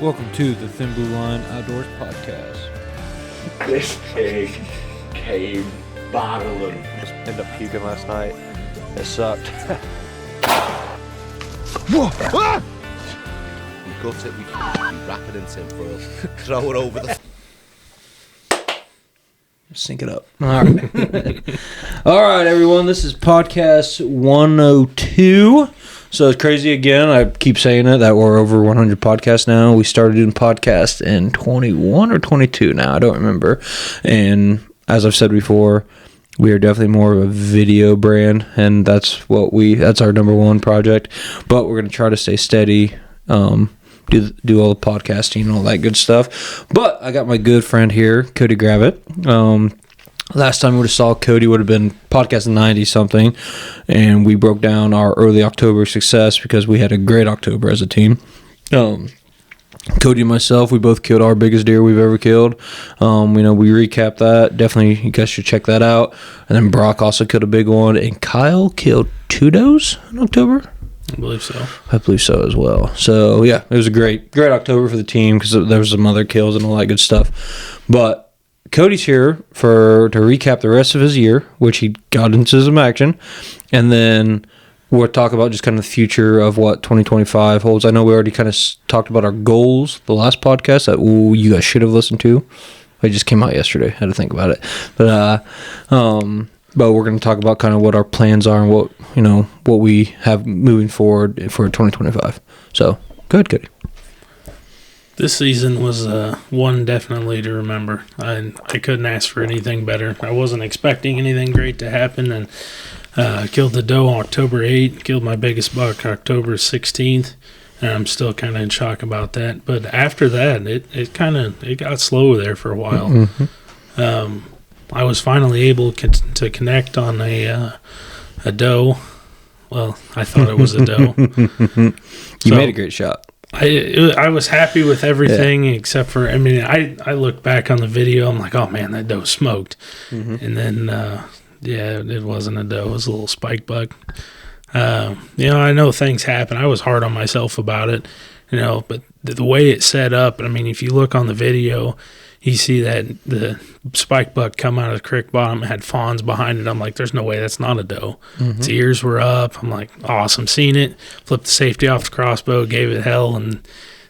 Welcome to the Thin Blue Line Outdoors Podcast. This pig came battling. Just ended up puking last night. It sucked. Whoa! Ah! We gut it, we wrap it in tinfoil, throw it over the... Sync it up. All right. All right, everyone. This is podcast 102. So it's crazy again. I keep saying it that we're over 100 podcasts now. We started doing podcasts in 21 or 22 now. I don't remember. And as I've said before, we are definitely more of a video brand, and that's our number one project. But we're going to try to stay steady, do all the podcasting and all that good stuff. But I got my good friend here, Kody Gravitt. Last time we would have saw Kody would have been podcast 90 something, and we broke down our early October success because we had a great October as a team. Kody and myself, we both killed our biggest deer we've ever killed. We recapped that. Definitely, you guys should check that out. And then Brock also killed a big one, and Kyle killed 2 does in October. I believe so. I believe so as well. So, yeah, it was a great October for the team because there was some other kills and all that good stuff. But Kody's here to recap the rest of his year, which he got into some action. And then we'll talk about just kind of the future of what 2025 holds. I know we already kind of talked about our goals the last podcast that you guys should have listened to. It just came out yesterday. I had to think about it. But we're going to talk about kind of what our plans are and what we have moving forward for 2025. So, go ahead, Kody. This season was one definitely to remember. I couldn't ask for anything better. I wasn't expecting anything great to happen, and killed the doe on October 8th, killed my biggest buck October 16th, and I'm still kind of in shock about that. But after that, it got slow there for a while. Mm-hmm. I was finally able to connect on a doe. Well, I thought it was a doe. You made a great shot. I was happy with everything except for, I looked back on the video. I'm like, oh, man, that doe smoked. Mm-hmm. And then, it wasn't a doe. It was a little spike buck. I know things happen. I was hard on myself about it, but the way it set up, if you look on the video, you see that the spike buck come out of the creek bottom, had fawns behind it. I'm like, there's no way that's not a doe. Mm-hmm. Its ears were up. I'm like, awesome, seen it. Flipped the safety off the crossbow, gave it hell, and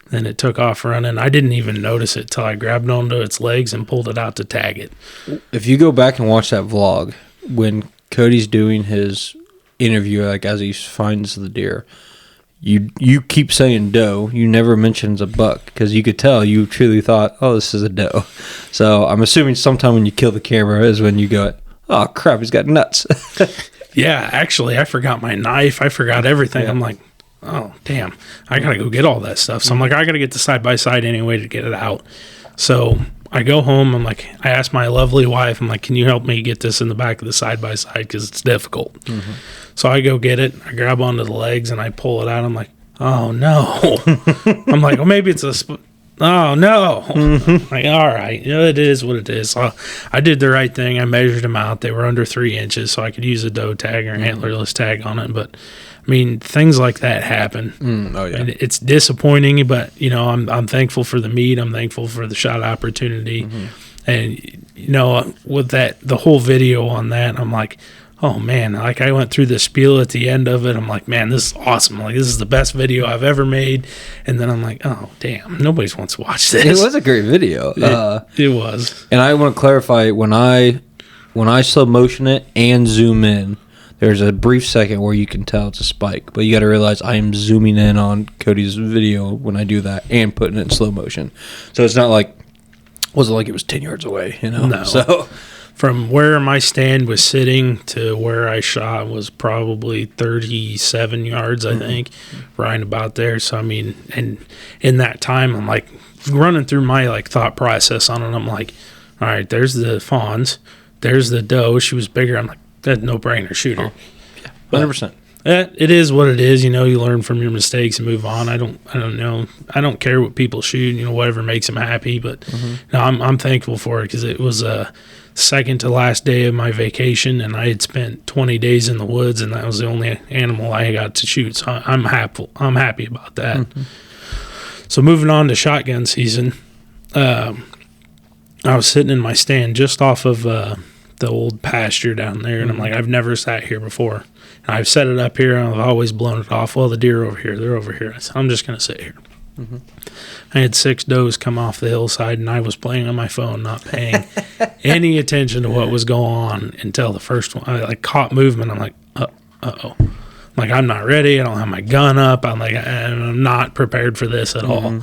then it took off running. I didn't even notice it till I grabbed onto its legs and pulled it out to tag it. If you go back and watch that vlog, when Kody's doing his interview, like as he finds the deer, You keep saying doe. You never mentions a buck because you could tell you truly thought, oh, this is a doe. So I'm assuming sometime when you kill the camera is when you go, oh, crap, he's got nuts. Yeah, actually, I forgot my knife. I forgot everything. Yeah. I'm like, oh, damn, I got to go get all that stuff. So I'm like, I got to get the side-by-side anyway to get it out. So I go home. I'm like, I asked my lovely wife, I'm like, can you help me get this in the back of the side-by-side because it's difficult. Mm-hmm. So I go get it. I grab onto the legs and I pull it out. I'm like, oh, no. I'm like, well, maybe it's oh, no. Mm-hmm. Like, all right. It is what it is. So I did the right thing. I measured them out. They were under 3 inches, so I could use a doe tag or antlerless tag on it. But, things like that happen. Oh, yeah. And it's disappointing, but, I'm thankful for the meat. I'm thankful for the shot opportunity. Mm-hmm. And, with that, the whole video on that, I'm like, oh, man, like I went through the spiel at the end of it. I'm like, man, this is awesome. Like, this is the best video I've ever made. And then I'm like, oh, damn, nobody wants to watch this. It was a great video. It was. And I want to clarify, when I slow motion it and zoom in, there's a brief second where you can tell it's a spike. But you got to realize I am zooming in on Kody's video when I do that and putting it in slow motion. So it's not like, wasn't like it was 10 yards away, No. So from where my stand was sitting to where I shot was probably 37 yards, I think, right about there. So, and in that time, I'm like running through my thought process on it. I'm like, all right, there's the fawns. There's the doe. She was bigger. I'm like, that's no brainer. Shoot her. Yeah, 100%. It is what it is. You learn from your mistakes and move on. I don't know. I don't care what people shoot, whatever makes them happy. But I'm thankful for it because it was second to last day of my vacation, and I had spent 20 days in the woods, and that was the only animal I got to shoot. So I'm happy about that. Mm-hmm. So moving on to shotgun season, I was sitting in my stand just off of the old pasture down there, and I'm like, I've never sat here before. And I've set it up here, and I've always blown it off. Well, the deer are over here. They're over here. I said, I'm just going to sit here. I had 6 does come off the hillside, and I was playing on my phone, not paying any attention to what was going on until the first one. I caught movement. I'm like, uh-oh. Like, I'm not ready. I don't have my gun up. I'm like, I'm not prepared for this at all.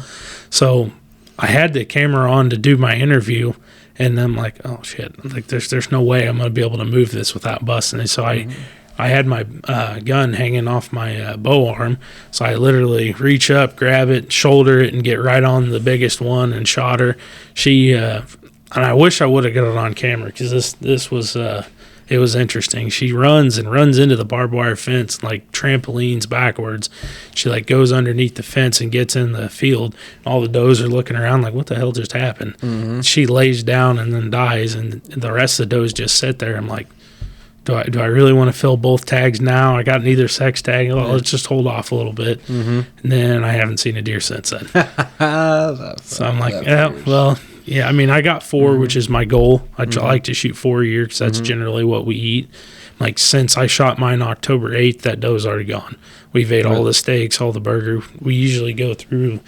So I had the camera on to do my interview, and I'm like, oh shit! Like, there's no way I'm gonna be able to move this without busting it. So I had my gun hanging off my bow arm, so I literally reach up, grab it, shoulder it, and get right on the biggest one and shot her. She and I wish I would have got it on camera, because this was it was interesting. She runs into the barbed wire fence, like trampolines backwards. She goes underneath the fence and gets in the field. All the does are looking around like, what the hell just happened? She lays down and then dies, and the rest of the does just sit there. I'm like, do I really want to fill both tags now? I got neither sex tag. Well, let's just hold off a little bit. And then I haven't seen a deer since then. So I'm like, yeah, I mean, I got 4, which is my goal. I like to shoot 4 a year, because that's generally what we eat. Like, since I shot mine October 8th, that doe's already gone. We've ate all the steaks, all the burger. We usually go through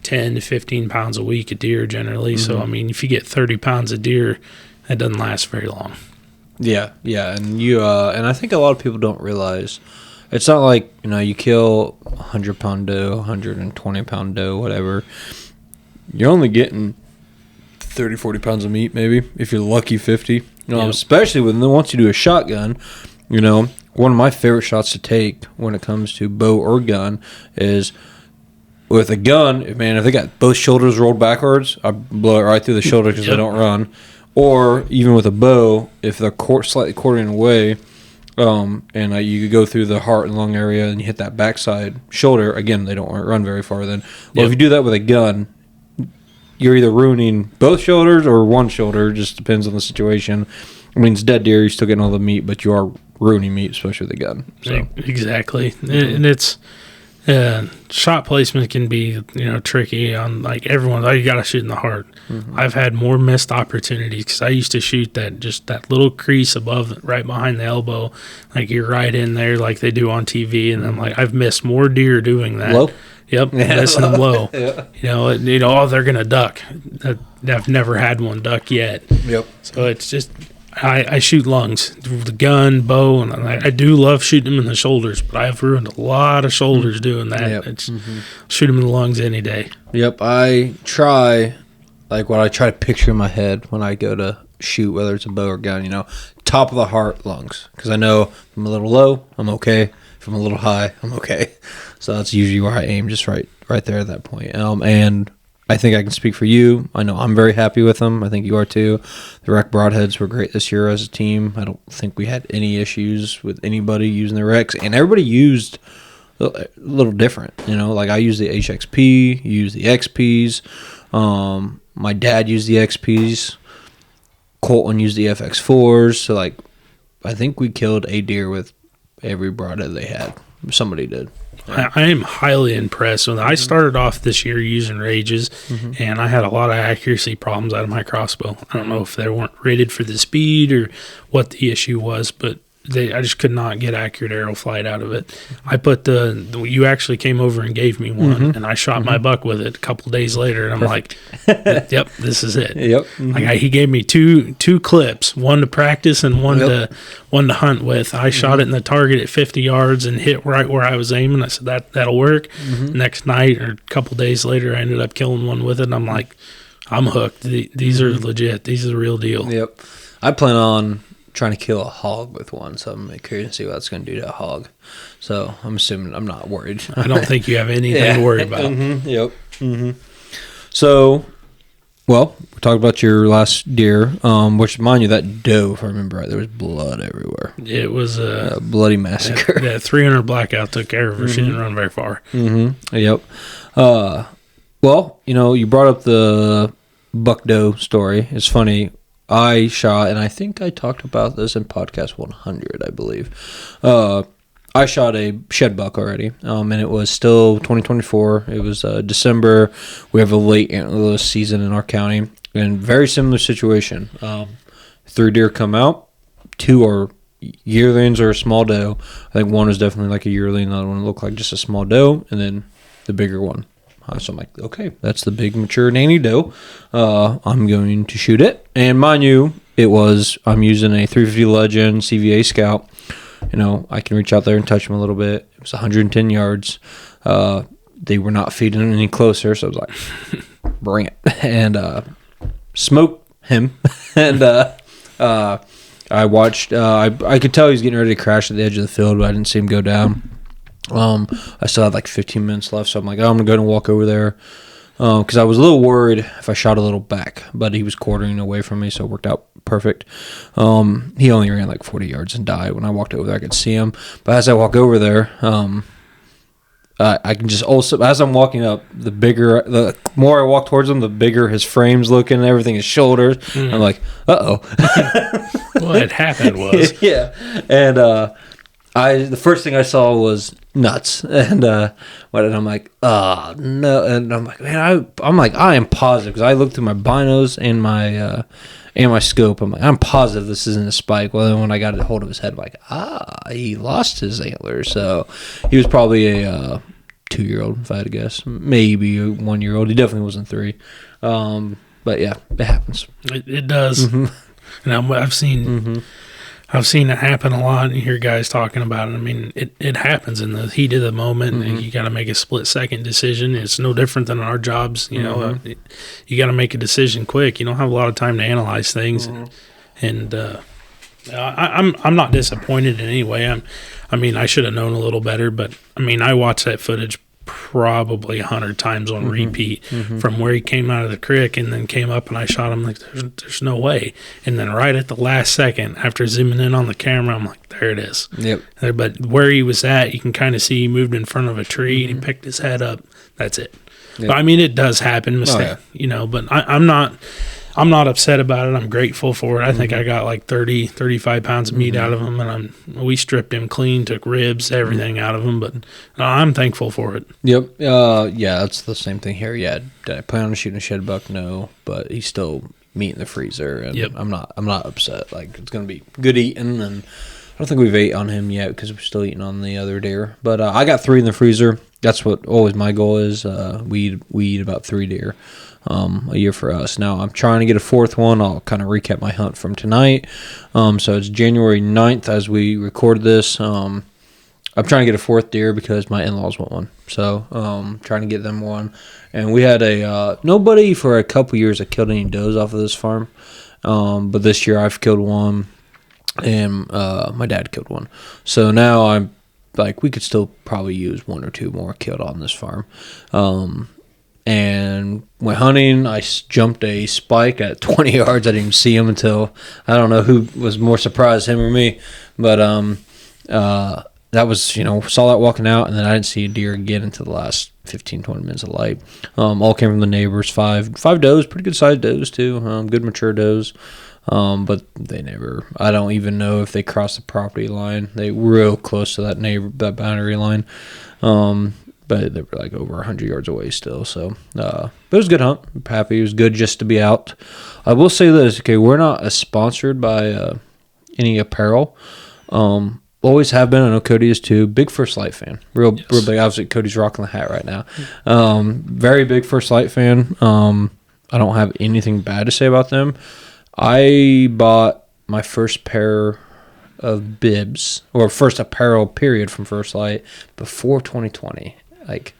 10 to 15 pounds a week of deer generally. So, I mean, if you get 30 pounds of deer, that doesn't last very long. Yeah, and you and I think a lot of people don't realize it's not like, you kill 100-pound doe, 120-pound doe, whatever. You're only getting 30, 40 pounds of meat, maybe, if you're lucky, 50. Especially once you do a shotgun, one of my favorite shots to take when it comes to bow or gun is with a gun. Man, if they got both shoulders rolled backwards, I blow it right through the shoulder because they don't run. Or even with a bow, if they're slightly quartering away, and you could go through the heart and lung area and you hit that backside shoulder, again, they don't run very far then. Well, if you do that with a gun, you're either ruining both shoulders or one shoulder. Just depends on the situation. I mean, it's dead deer. You're still getting all the meat, but you are ruining meat, especially with a gun. So. Exactly. And it's shot placement can be tricky on everyone. You got to shoot in the heart. I've had more missed opportunities because I used to shoot that little crease above, right behind the elbow, like you're right in there, like they do on TV. And I'm like, I've missed more deer doing that. Low? Yep, missing them low. Yeah. They're gonna duck. I've never had one duck yet. Yep. So it's just I shoot lungs, the gun, bow, and I do love shooting them in the shoulders, but I've ruined a lot of shoulders doing that. Yep. It's shoot them in the lungs any day. Yep. I try, what I try to picture in my head when I go to shoot, whether it's a bow or gun, top of the heart, lungs, because I know if I'm a little low, I'm okay. If I'm a little high, I'm okay. So that's usually where I aim, just right there at that point. And I think I can speak for you. I know I'm very happy with them. I think you are too. The Rack Broadheads were great this year as a team. I don't think we had any issues with anybody using the Rex, and everybody used a little different. I used the HXP, used the XPs. My dad used the XPs. Colton used the FX4s. So I think we killed a deer with every broadhead they had. Somebody did. I am highly impressed. When I started off this year using Rages, and I had a lot of accuracy problems out of my crossbow. I don't know if they weren't rated for the speed or what the issue was, but I just could not get accurate arrow flight out of it. I put you actually came over and gave me one, and I shot my buck with it a couple days later, and I'm like, yep, this is it. Yep. He gave me two clips, one to practice and one to hunt with. I shot it in the target at 50 yards and hit right where I was aiming. I said that'll work. Next night or a couple days later, I ended up killing one with it, and I'm like, I'm hooked. These are legit. These are the real deal. Yep. I plan on trying to kill a hog with one, so I'm curious to see what that's going to do to a hog. So I'm assuming I'm not worried. I don't think you have anything to worry about. Yep. So, we talked about your last deer, which, mind you, that doe, if I remember right, there was blood everywhere. It was a bloody massacre. Yeah, 300 blackout took care of her. She didn't run very far. Yep. You brought up the buck doe story. It's funny. I shot, and I think I talked about this in podcast 100, I believe. I shot a shed buck already, and it was still 2024. It was December. We have a late antlerless season in our county, and very similar situation. 3 deer come out, 2 are yearlings or a small doe. I think one was definitely like a yearling, the other one looked like just a small doe, and then the bigger one. So I'm like, okay, that's the big mature nanny doe. I'm going to shoot it, and mind you, I'm using a 350 Legend CVA Scout. I can reach out there and touch them a little bit. It was 110 yards. They were not feeding any closer, so I was like, bring it. And smoke him. And I watched. I could tell he was getting ready to crash at the edge of the field, but I didn't see him go down. I still had like 15 minutes left, so I'm like, I'm going to go and walk over there. Because I was a little worried if I shot a little back, but he was quartering away from me, so it worked out perfect. He only ran like 40 yards and died. When I walked over there, I could see him. But as I walk over there, I can just also, as I'm walking up, the more I walk towards him, the bigger his frame's looking and everything, his shoulders. I'm like, uh-oh. What happened was. Yeah. And the first thing I saw was nuts, and I'm like, oh no, and I'm like, man, I am positive, because I looked through my binos and my scope. I'm like, I'm positive this isn't a spike. Well, then when I got a hold of his head, I'm like, he lost his antlers, so he was probably a 2-year-old, if I had to guess, maybe a 1-year-old. He definitely wasn't 3, but yeah, it happens. It does, and I've seen. Mm-hmm. I've seen it happen a lot, and you hear guys talking about it. I mean, it happens in the heat of the moment, and you got to make a split-second decision. It's no different than our jobs. You know, you got to make a decision quick. You don't have a lot of time to analyze things, and I'm not disappointed in any way. I should have known a little better, but I mean, I watched that footage probably 100 times on repeat from where he came out of the creek and then came up, and I shot him like there's no way, and then right at the last second after zooming in on the camera, I'm like, there it is. Yep. But where he was at, you can kind of see he moved in front of a tree and he picked his head up. That's it. Yep. But I mean, it does happen, but I'm not upset about it. I'm grateful for it. I think I got like 35 pounds of meat out of him, and we stripped him clean, took ribs, everything out of him, but I'm thankful for it. Yep. Yeah, that's the same thing here. Yeah, did I plan on shooting a shed buck? No, but he's still meat in the freezer, and I'm not upset. Like, it's going to be good eating, and I don't think we've ate on him yet because we're still eating on the other deer. But I got 3 in the freezer. That's what always my goal is. We eat about 3 deer a year for us. Now, I'm trying to get a 4th one. I'll kind of recap my hunt from tonight. So it's January 9th as we record this. I'm trying to get a 4th deer because my in-laws want one. So trying to get them one. And we had nobody for a couple years that killed any does off of this farm. But this year I've killed one, and my dad killed one. So now I'm like, we could still probably use 1 or 2 more killed on this farm. And went hunting. I jumped a spike at 20 yards. I didn't even see him until, I don't know who was more surprised, him or me. But that was, saw that walking out, and then I didn't see a deer again until the last 15, 20 minutes of light. All came from the neighbors. 5 does, pretty good sized does too. Good mature does. But they never, I don't even know if they crossed the property line. They were real close to that boundary line. But they were like over 100 yards away still. So, but it was a good hunt. I'm happy. It was good just to be out. I will say this, okay, we're not sponsored by any apparel. Always have been. I know Kody is too. Big First Light fan. Real big. Obviously, Cody's rocking the hat right now. Very big First Light fan. I don't have anything bad to say about them. I bought my first pair of bibs, or first apparel period, from First Light before 2020. Like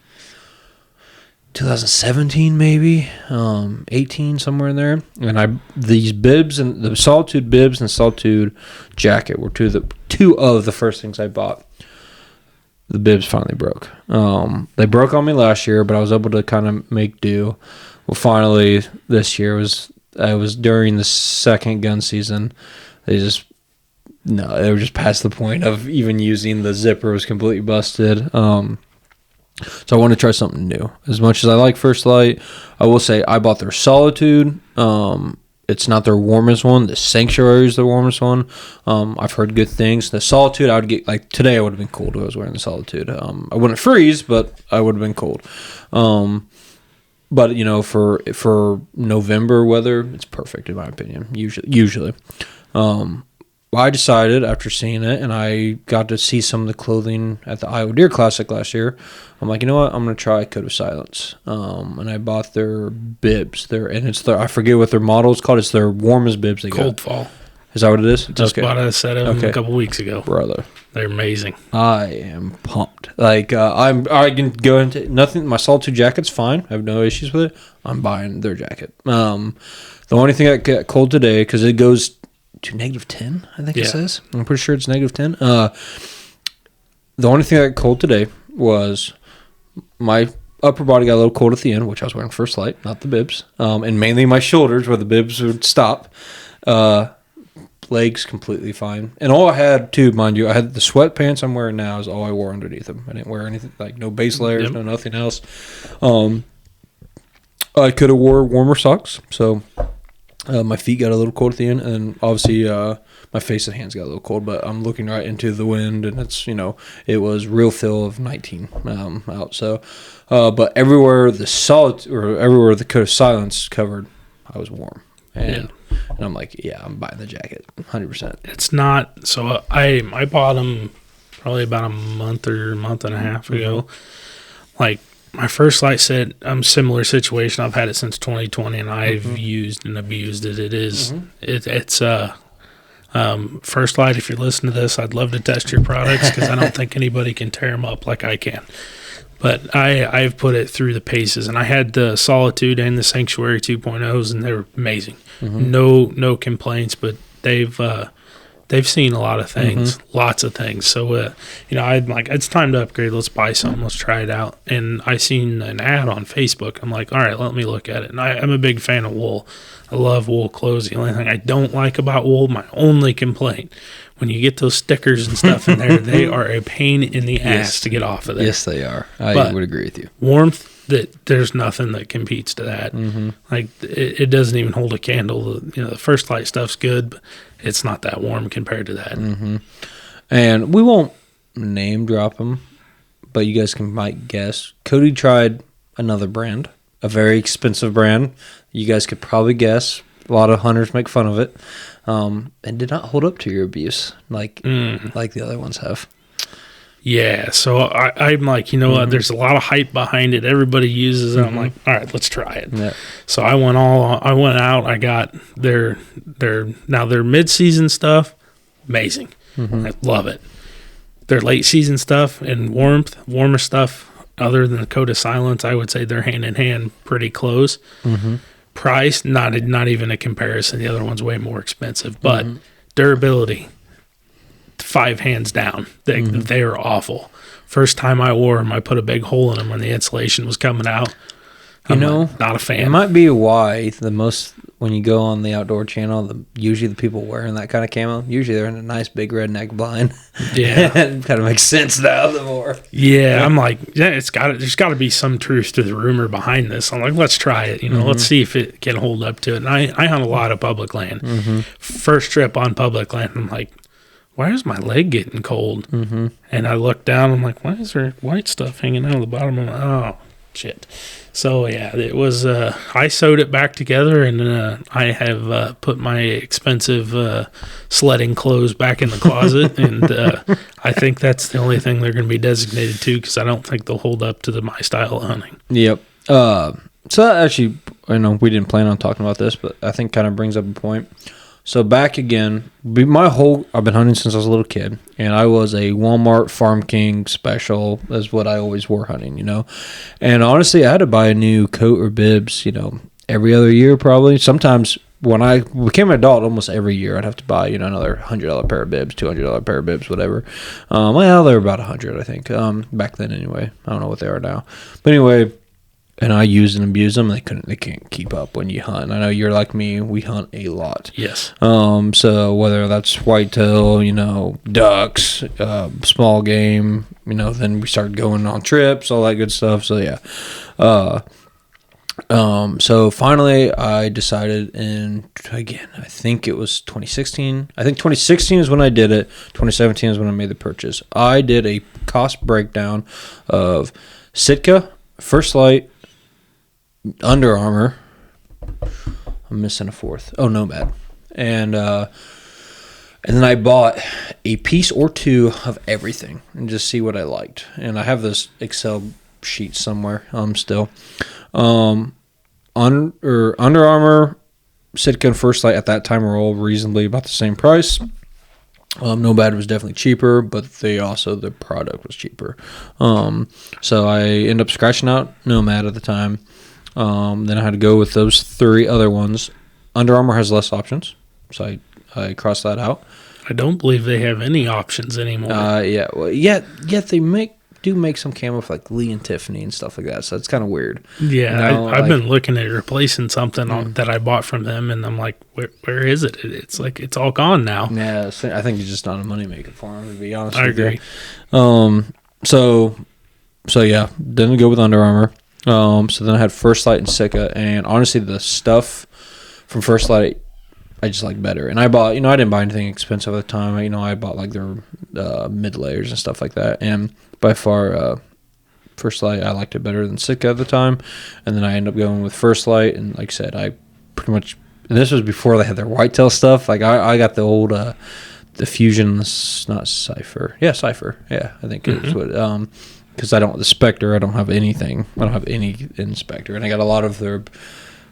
2017 maybe, 18, somewhere in there. And these bibs, and the Solitude bibs and the Solitude jacket were two of the first things I bought. The bibs finally broke. They broke on me last year, but I was able to kind of make do. Well, finally this year was during the second gun season. They were just past the point of even using the zipper. Was completely busted. So I want to try something new. As much as I like First Light, I will say I bought their Solitude, and it's not their warmest one. The Sanctuary is the warmest one. I've heard good things. The Solitude, I would get, like, today I would have been cold if I was wearing the Solitude. I wouldn't freeze, but I would have been cold. But, you know, for November weather, it's perfect in my opinion, usually. I decided after seeing it, and I got to see some of the clothing at the Iowa Deer Classic last year, I'm like, you know what? I'm going to try Kody Silence. And I bought their bibs. I forget what their model is called. It's their warmest bibs they got. Cold Fall. Is that what it is? Just bought a set of them a couple weeks ago. Brother. They're amazing. I am pumped. Like, I can go into nothing. My Solitude jacket's fine. I have no issues with it. I'm buying their jacket. The only thing that got cold today, because it goes to -10, I think it says. I'm pretty sure it's -10. The only thing that got cold today was my upper body got a little cold at the end, which I was wearing First Light, not the bibs. And mainly my shoulders where the bibs would stop. Legs completely fine. And all I had, too, mind you, I had the sweatpants I'm wearing now is all I wore underneath them. I didn't wear anything, like no base layers, no nothing else. I could have wore warmer socks, so my feet got a little cold at the end, and obviously my face and hands got a little cold, but I'm looking right into the wind, and it's, you know, it was real feel of 19 out. So, but everywhere the Kody Silence covered, I was warm. And I'm like, yeah, I'm buying the jacket 100%. It's not, so I bought them probably about a month and a half ago. Like, my First Light set, similar situation. I've had it since 2020, and I've used and abused it. It is, it's First Light, if you're listening to this, I'd love to test your products because I don't think anybody can tear them up like I can. But I've put it through the paces, and I had the Solitude and the Sanctuary 2.0s, and they were amazing. No complaints, but they've seen a lot of things, lots of things. So, you know, I'm like, it's time to upgrade. Let's buy something. Let's try it out. And I seen an ad on Facebook. I'm like, all right, let me look at it. And I'm a big fan of wool. I love wool clothes. The only thing I don't like about wool, my only complaint, when you get those stickers and stuff in there, they are a pain in the ass to get off of there. Yes, they are. I would agree with you. Warmth, there's nothing that competes to that. Like, it doesn't even hold a candle. You know, the First Light stuff's good, but it's not that warm compared to that. And we won't name drop them, but you guys might guess. Kody tried another brand, a very expensive brand. You guys could probably guess. A lot of hunters make fun of it. And did not hold up to your abuse like the other ones have. Yeah, so I'm like, you know what? There's a lot of hype behind it. Everybody uses it. I'm like, all right, let's try it. Yeah. So I went out. I got their mid-season stuff. Amazing. I love it. Their late season stuff and warmer stuff. Other than the Kody Silence, I would say they're hand in hand, pretty close. Price, not even a comparison. The other one's way more expensive, but durability, 5 hands down. They are awful. First time I wore them, I put a big hole in them when the insulation was coming out. I'm not a fan. It might be why when you go on the outdoor channel, usually the people wearing that kind of camo, usually they're in a nice big redneck blind. Yeah. It kind of makes sense now the more. Yeah, I'm like, there's got to be some truth to the rumor behind this. I'm like, let's try it. You know, let's see if it can hold up to it. And I hunt a lot of public land. First trip on public land, I'm like, why is my leg getting cold? And I look down, I'm like, why is there white stuff hanging out of the bottom? I'm like, oh, shit. So, yeah, it was, I sewed it back together, and I have put my expensive sledding clothes back in the closet, and I think that's the only thing they're going to be designated to, because I don't think they'll hold up to my style of hunting. Yep. So that actually, I know we didn't plan on talking about this, but I think kind of brings up a point. So back again, I've been hunting since I was a little kid, and I was a Walmart Farm King special. That's what I always wore hunting, you know. And honestly, I had to buy a new coat or bibs, you know, every other year probably. Sometimes when I became an adult, almost every year, I'd have to buy, you know, another $100 pair of bibs, $200 pair of bibs, whatever. Well, they were about $100, I think, back then anyway. I don't know what they are now. But anyway, and I used and abused them. They can't keep up when you hunt. I know you're like me. We hunt a lot. Yes. So whether that's whitetail, you know, ducks, small game, you know, then we started going on trips, all that good stuff. So yeah. So finally, I decided I think it was 2016. I think 2016 is when I did it. 2017 is when I made the purchase. I did a cost breakdown of Sitka, First Light, Under Armour. I'm missing a fourth. Oh, Nomad. And then I bought a piece or two of everything and just see what I liked. And I have this Excel sheet somewhere still. Under Armour, Sitka, and First Light at that time were all reasonably about the same price. Nomad was definitely cheaper, but the product was cheaper. So I ended up scratching out Nomad at the time. Then I had to go with those 3 other ones. Under Armour has less options, so I crossed that out. I don't believe they have any options anymore. Yet they make some camo with like Lee and Tiffany and stuff like that, so it's kind of weird. Yeah, I've been looking at replacing something that I bought from them, and I'm like, where is it? It's like it's all gone now. Yeah, I think it's just not a moneymaker for them, to be honest with agree. You. So yeah, didn't go with Under Armour. So then I had First Light and Sitka, and honestly, the stuff from First Light I just like better. And I bought, I didn't buy anything expensive at the time. I bought like their mid layers and stuff like that. And by far, First Light, I liked it better than Sitka at the time. And then I ended up going with First Light. And like I said, I pretty much, and this was before they had their whitetail stuff. Like I got the old, the Fusion, not Cypher. Yeah, Cypher. Yeah, I think it's what, because the Spectre, I don't have anything. I don't have any in Spectre. And I got a lot of their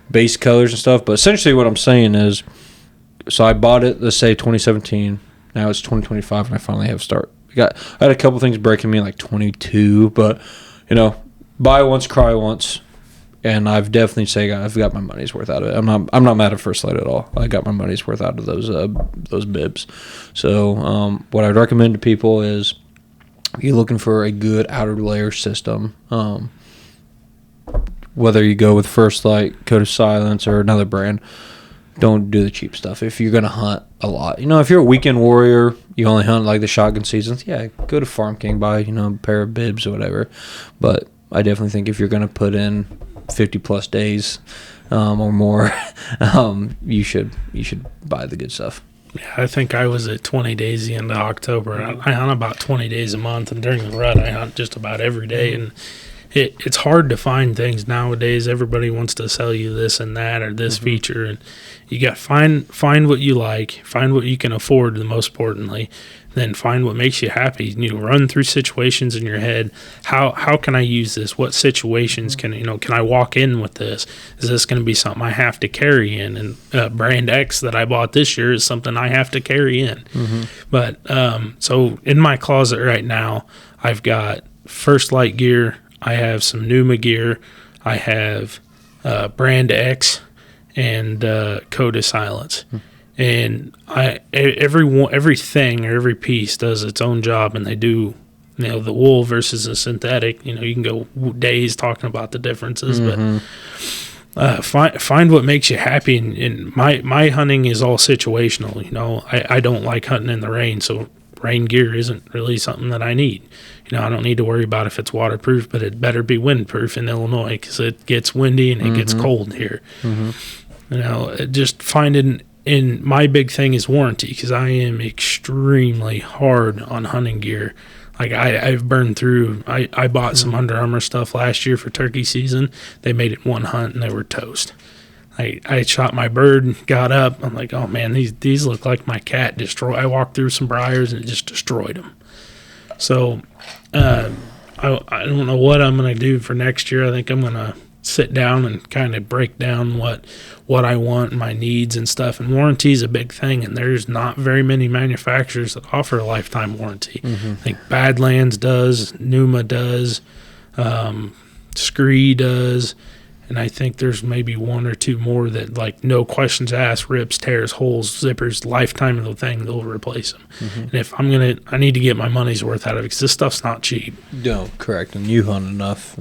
base colors and stuff. But essentially what I'm saying is, so I bought it, let's say 2017. Now it's 2025, and I finally have I had a couple things breaking me in like 22, but buy once, cry once, and I've definitely say I've got my money's worth out of it. I'm not mad at First Light at all. I got my money's worth out of those bibs. So what I'd recommend to people is, if you're looking for a good outer layer system, whether you go with First Light, Code of Silence, or another brand, don't do the cheap stuff. If you're going to hunt a lot, if you're a weekend warrior, you only hunt like the shotgun seasons, yeah, go to Farm King, buy, a pair of bibs or whatever. But I definitely think if you're going to put in 50 plus days or more, you should buy the good stuff. Yeah, I think I was at 20 days the end of October. I hunt about 20 days a month, and during the rut, I hunt just about every day. And it's hard to find things nowadays. Everybody wants to sell you this and that or this feature, and you got to find what you like, find what you can afford. The most importantly, then find what makes you happy. Run through situations in your head. How can I use this? What situations can I walk in with this? Is this going to be something I have to carry in? And brand X that I bought this year is something I have to carry in. But so in my closet right now, I've got First Light gear. I have some Numa gear. I have brand X and Code of Silence. And everything or every piece does its own job, and they do, the wool versus the synthetic. You can go days talking about the differences, but find what makes you happy. And my hunting is all situational. I don't like hunting in the rain, so rain gear isn't really something that I need. I don't need to worry about if it's waterproof, but it better be windproof in Illinois because it gets windy and it gets cold here. Just finding. And my big thing is warranty, because I am extremely hard on hunting gear. Like I've burned through. I bought some Under Armour stuff last year for turkey season. They made it one hunt and they were toast. I shot my bird, got up. I'm like, oh man, these look like my cat destroyed. I walked through some briars and it just destroyed them. So I don't know what I'm gonna do for next year. I think I'm gonna sit down and kind of break down what I want, my needs and stuff. And warranty is a big thing, and there's not very many manufacturers that offer a lifetime warranty. I think Badlands does, Numa does, Scree does, and I think there's maybe one or two more that, like, no questions asked, rips, tears, holes, zippers, lifetime of the thing, they'll replace them. And if I need to get my money's worth out of it, because this stuff's not cheap. No, correct. And you hunt enough,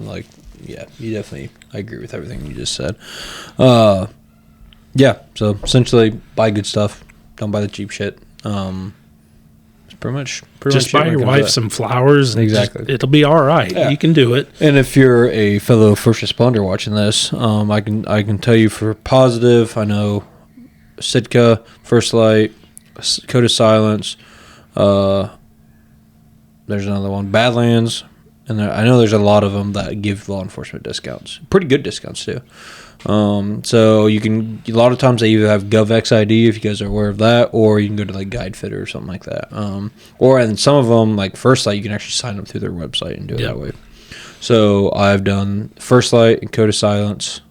yeah, you definitely, I agree with everything you just said. Yeah, so essentially buy good stuff. Don't buy the cheap shit. pretty much Just it buy when it your comes wife to some flowers. And Exactly. it'll be all right. Yeah. You can do it. that. And if you're a fellow first responder watching this, I can tell you for positive, I know Sitka, First Light, Kody Silence, there's another one, Badlands, and I know there's a lot of them that give law enforcement discounts. Pretty good discounts, too. So you can, a lot of times they either have GovXID, if you guys are aware of that, or you can go to like GuideFitter or something like that. And some of them, like First Light, you can actually sign up through their website and do it that way. So I've done First Light and Kody Silence.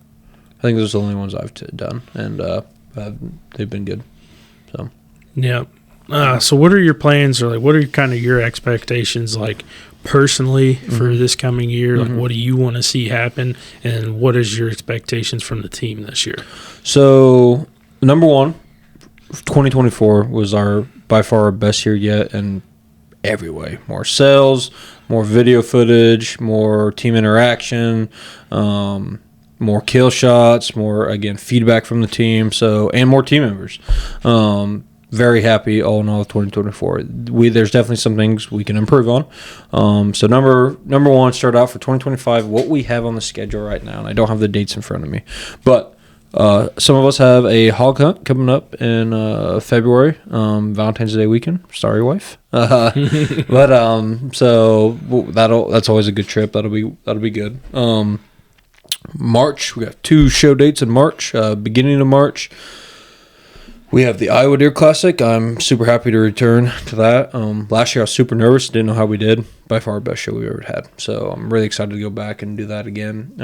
I think those are the only ones I've done, and they've been good. So Yeah. So what are your plans, or like what are kind of your expectations, like personally for this coming year? Like what do you want to see happen, and what is your expectations from the team this year? So number one, 2024 was by far our best year yet, and every way. More sales, more video footage, more team interaction, more kill shots, more, again, feedback from the team, and more team members. Very happy all in all with 2024. There's definitely some things we can improve on. So number one, start out for 2025, what we have on the schedule right now, and I don't have the dates in front of me, but some of us have a hog hunt coming up in February, Valentine's Day weekend. Sorry, wife. But so that's always a good trip. That'll be good. March, we got 2 show dates in March. Beginning of March, we have the Iowa Deer Classic. I'm super happy to return to that. Last year I was super nervous, didn't know how we did. By far our best show we've ever had. So I'm really excited to go back and do that again.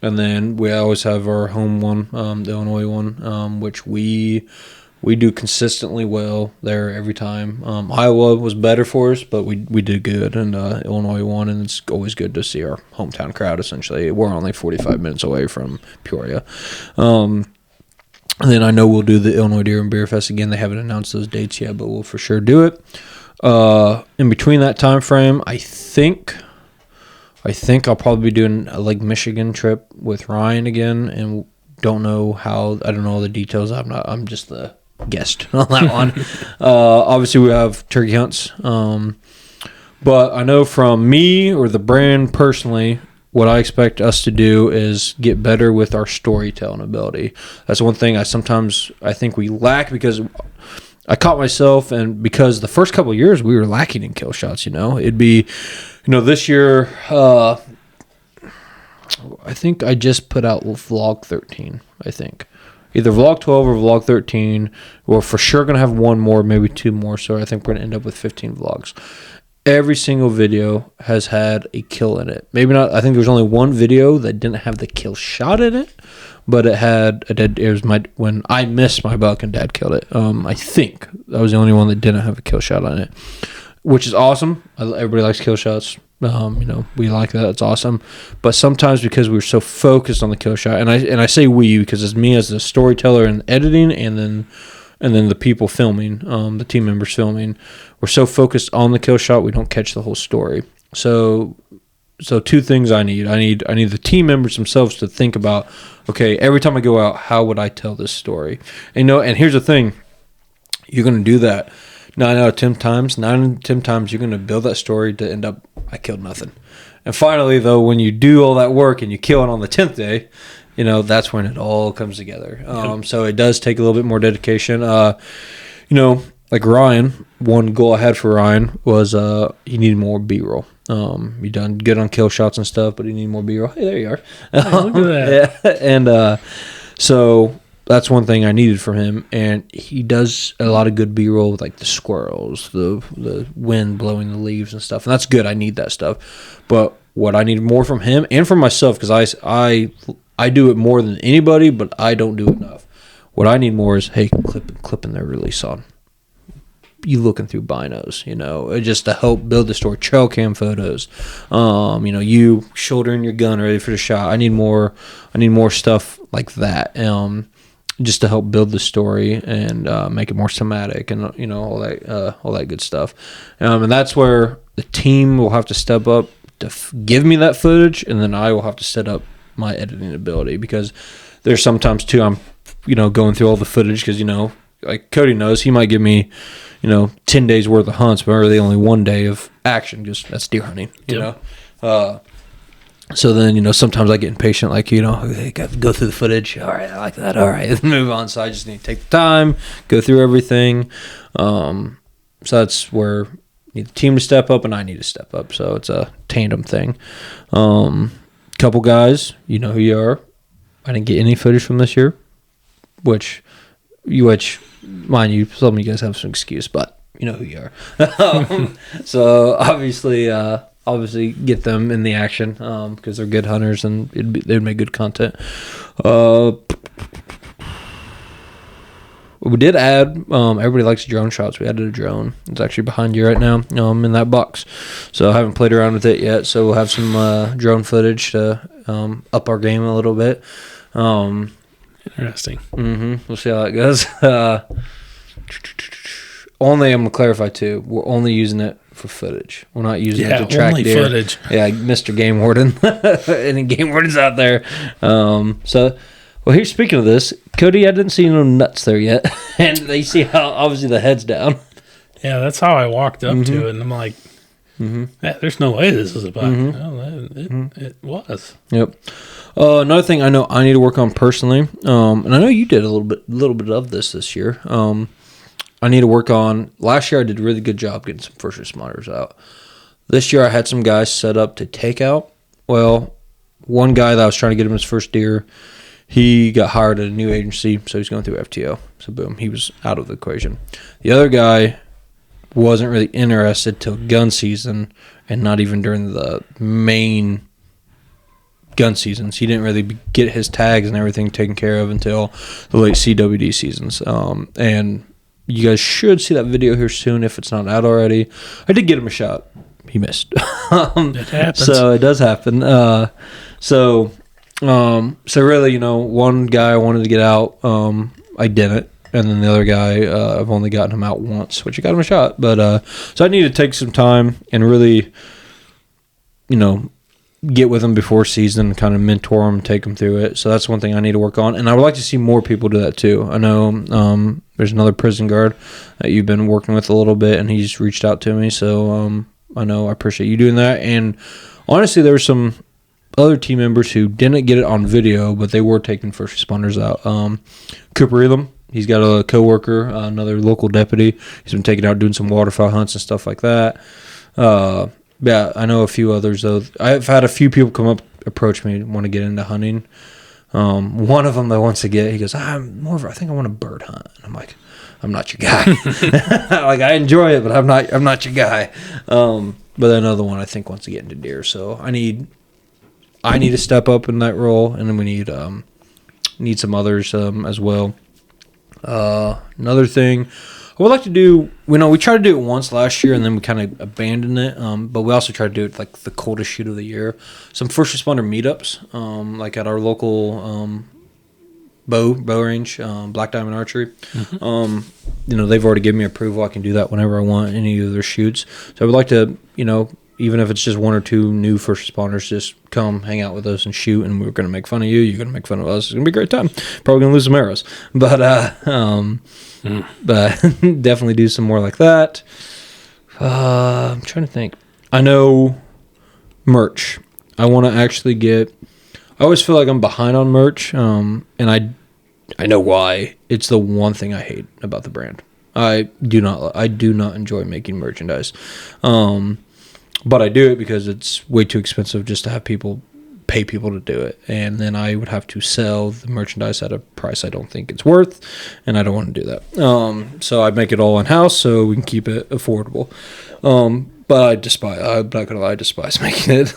And then we always have our home one, the Illinois one, which we do consistently well there every time. Iowa was better for us, but we did good, and Illinois won, and it's always good to see our hometown crowd, essentially. We're only 45 minutes away from Peoria. And then I know we'll do the Illinois Deer and Beer Fest again. They haven't announced those dates yet, but we'll for sure do it. In between that time frame, I think I'll probably be doing a Lake Michigan trip with Ryan again, and I don't know all the details. I'm just the guest on that one. Obviously we have turkey hunts. But I know from me or the brand personally, what I expect us to do is get better with our storytelling ability. That's one thing I think we lack, because I caught myself, and because the first couple of years we were lacking in kill shots, it'd be, this year, I think I just put out vlog 13, I think. Either vlog 12 or vlog 13. We're for sure going to have one more, maybe 2 more, so I think we're going to end up with 15 vlogs. Every single video has had a kill in it. Maybe not. I think there was only one video that didn't have the kill shot in it, but it had a dead. It was when I missed my buck and Dad killed it. I think that was the only one that didn't have a kill shot on it, which is awesome. Everybody likes kill shots. We like that. It's awesome. But sometimes because we're so focused on the kill shot, and I say we because it's me as the storyteller and editing, and then the people filming, the team members filming, we're so focused on the kill shot we don't catch the whole story. So 2 things I need. I need the team members themselves to think about, okay, every time I go out, how would I tell this story? And here's the thing, you're going to do that 9 out of 10 times. 9 out of 10 times you're going to build that story to end up, I killed nothing. And finally, though, when you do all that work and you kill it on the 10th day, that's when it all comes together. So it does take a little bit more dedication. Like Ryan, one goal I had for Ryan was he needed more B-roll. He done good on kill shots and stuff, but he needed more B-roll. Hey, there you are. Hey, look at that. Yeah. And so that's one thing I needed from him. And he does a lot of good B-roll with like the squirrels, the wind blowing the leaves and stuff. And that's good. I need that stuff. But what I need more from him and from myself, because I do it more than anybody, but I don't do enough. What I need more is, hey, clipping their release on. You looking through binos, just to help build the story. Trail cam photos, you shouldering your gun ready for the shot. I need more stuff like that, just to help build the story and make it more cinematic and all that good stuff. And that's where the team will have to step up to give me that footage, and then I will have to set up my editing ability, because there's sometimes too I'm going through all the footage, because like Kody knows, he might give me, 10 days worth of hunts, but really only 1 day of action. Just that's deer hunting, you know. So then, sometimes I get impatient, like, hey, go through the footage. All right, I like that. All right, move on. So I just need to take the time, go through everything. So that's where you need the team to step up and I need to step up. So it's a tandem thing. Couple guys, you know who you are. I didn't get any footage from this year, which, mind you, some of you guys have some excuse, but you know who you are. So obviously get them in the action because they're good hunters and they'd make good content. We did add, everybody likes drone shots. We added a drone. It's actually behind you right now in that box. So I haven't played around with it yet. So we'll have some drone footage to up our game a little bit. Interesting. We'll see how that goes. Only, I'm going to clarify too, we're only using it for footage. We're not using it to track only deer. Footage. Yeah, Mr. Game Warden. Any game wardens out there. Well, here, speaking of this, Kody, I didn't see no nuts there yet. And they see how, obviously, the head's down. Yeah, that's how I walked up to it. And I'm like, there's no way this is a buck. It was. Yep. Another thing I know I need to work on personally, and I know you did a little bit of this year. I need to work on. Last year I did a really good job getting some first responders out. This year I had some guys set up to take out. Well, one guy that I was trying to get him his first deer, he got hired at a new agency, so he's going through FTO. So boom, he was out of the equation. The other guy wasn't really interested till gun season, and not even during the main gun seasons. He didn't really get his tags and everything taken care of until the late CWD seasons. And you guys should see that video here soon if it's not out already. I did get him a shot. He missed. It happens. So it does happen. So really, one guy I wanted to get out. I didn't. And then the other guy, I've only gotten him out once, which I got him a shot. But so I need to take some time and really, get with him before season, kind of mentor him, take him through it. So that's one thing I need to work on. And I would like to see more people do that too. I know there's another prison guard that you've been working with a little bit, and he's reached out to me. So I know I appreciate you doing that. And honestly, there were some other team members who didn't get it on video, but they were taking first responders out. Cooper Elam, he's got a coworker, another local deputy. He's been taking out doing some waterfowl hunts and stuff like that. Yeah, I know a few others though. I've had a few people approach me, want to get into hunting. One of them that wants to he goes, I think I want to bird hunt. And I'm like, I'm not your guy. Like, I enjoy it, but I'm not your guy. But another one I think wants to get into deer. So I need to step up in that role, and then we need some others as well. Another thing I would like to do, we tried to do it once last year, and then we kind of abandoned it. But we also tried to do it like the coldest shoot of the year. Some first responder meetups, like at our local bow range, Black Diamond Archery. They've already given me approval. I can do that whenever I want, any of their shoots. So I would like to, even if it's just one or two new first responders, just come hang out with us and shoot, and we're going to make fun of you. You're going to make fun of us. It's going to be a great time. Probably going to lose some arrows. But definitely do some more like that. I'm trying to think. I know merch. I want to actually get... I always feel like I'm behind on merch, and I know why. It's the one thing I hate about the brand. I do not enjoy making merchandise. But I do it because it's way too expensive just to have pay people to do it. And then I would have to sell the merchandise at a price I don't think it's worth, and I don't want to do that. So I make it all in-house so we can keep it affordable. But I'm not going to lie, I despise making it.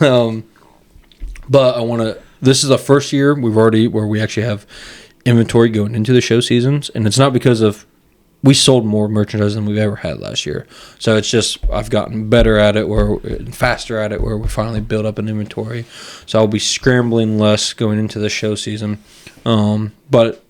But this is the first year where we actually have inventory going into the show seasons, and it's not because of we sold more merchandise than we've ever had last year. So it's just I've gotten better at it, faster at it, where we finally build up an inventory. So I'll be scrambling less going into the show season. But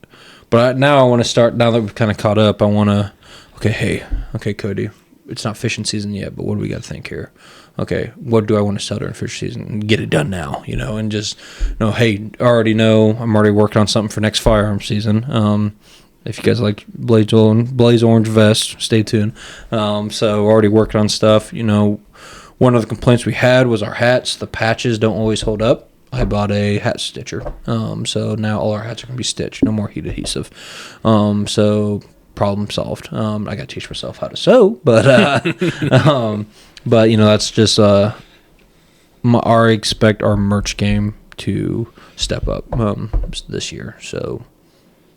now I want to start. Now that we've kind of caught up, I want to. Okay, Kody, it's not fishing season yet, but what do we got to think here? Okay, what do I want to sell during fish season and get it done now? And just hey, I already know I'm already working on something for next firearm season. If you guys like Blaze Orange vest, stay tuned. So we're already working on stuff. You know, one of the complaints we had was our hats. The patches don't always hold up. I bought a hat stitcher. So now all our hats are going to be stitched. No more heat adhesive. So problem solved. I got to teach myself how to sew. But, but you know, that's just I expect our merch game to step up this year. So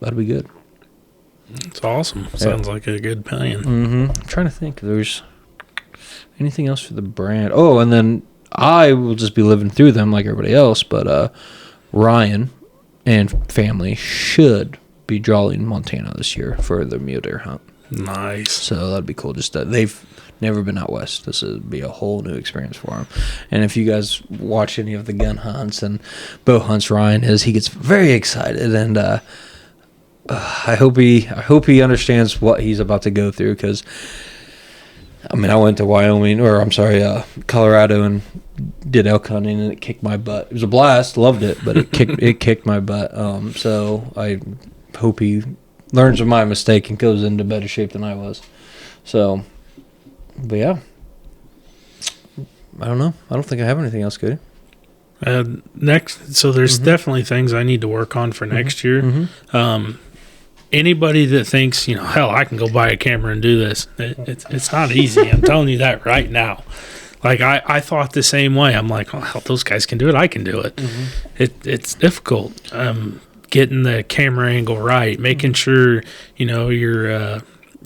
that'll be good. It's awesome. Sounds like a good plan. I'm trying to think if there's anything else for the brand. Oh, and then I will just be living through them like everybody else, but Ryan and family should be drawing Montana this year for the mule deer hunt. Nice. So that'd be cool. Just that they've never been out west. This would be a whole new experience for them. And if you guys watch any of the gun hunts and bow hunts, he gets very excited, and I hope he understands what he's about to go through, because I mean, I went to Colorado and did elk hunting, and it kicked my butt. It was a blast, loved it, but it kicked my butt. So I hope he learns from my mistake and goes into better shape than I was. So, but yeah, I don't know. I don't think I have anything else, Kody. Next, so there's definitely things I need to work on for next year. Anybody that thinks, you know, hell, I can go buy a camera and do this, it's not easy. I'm telling you that right now. Like, I thought the same way. I'm like, oh, hell, those guys can do it. I can do it. It's difficult. Getting the camera angle right, making sure, you know, your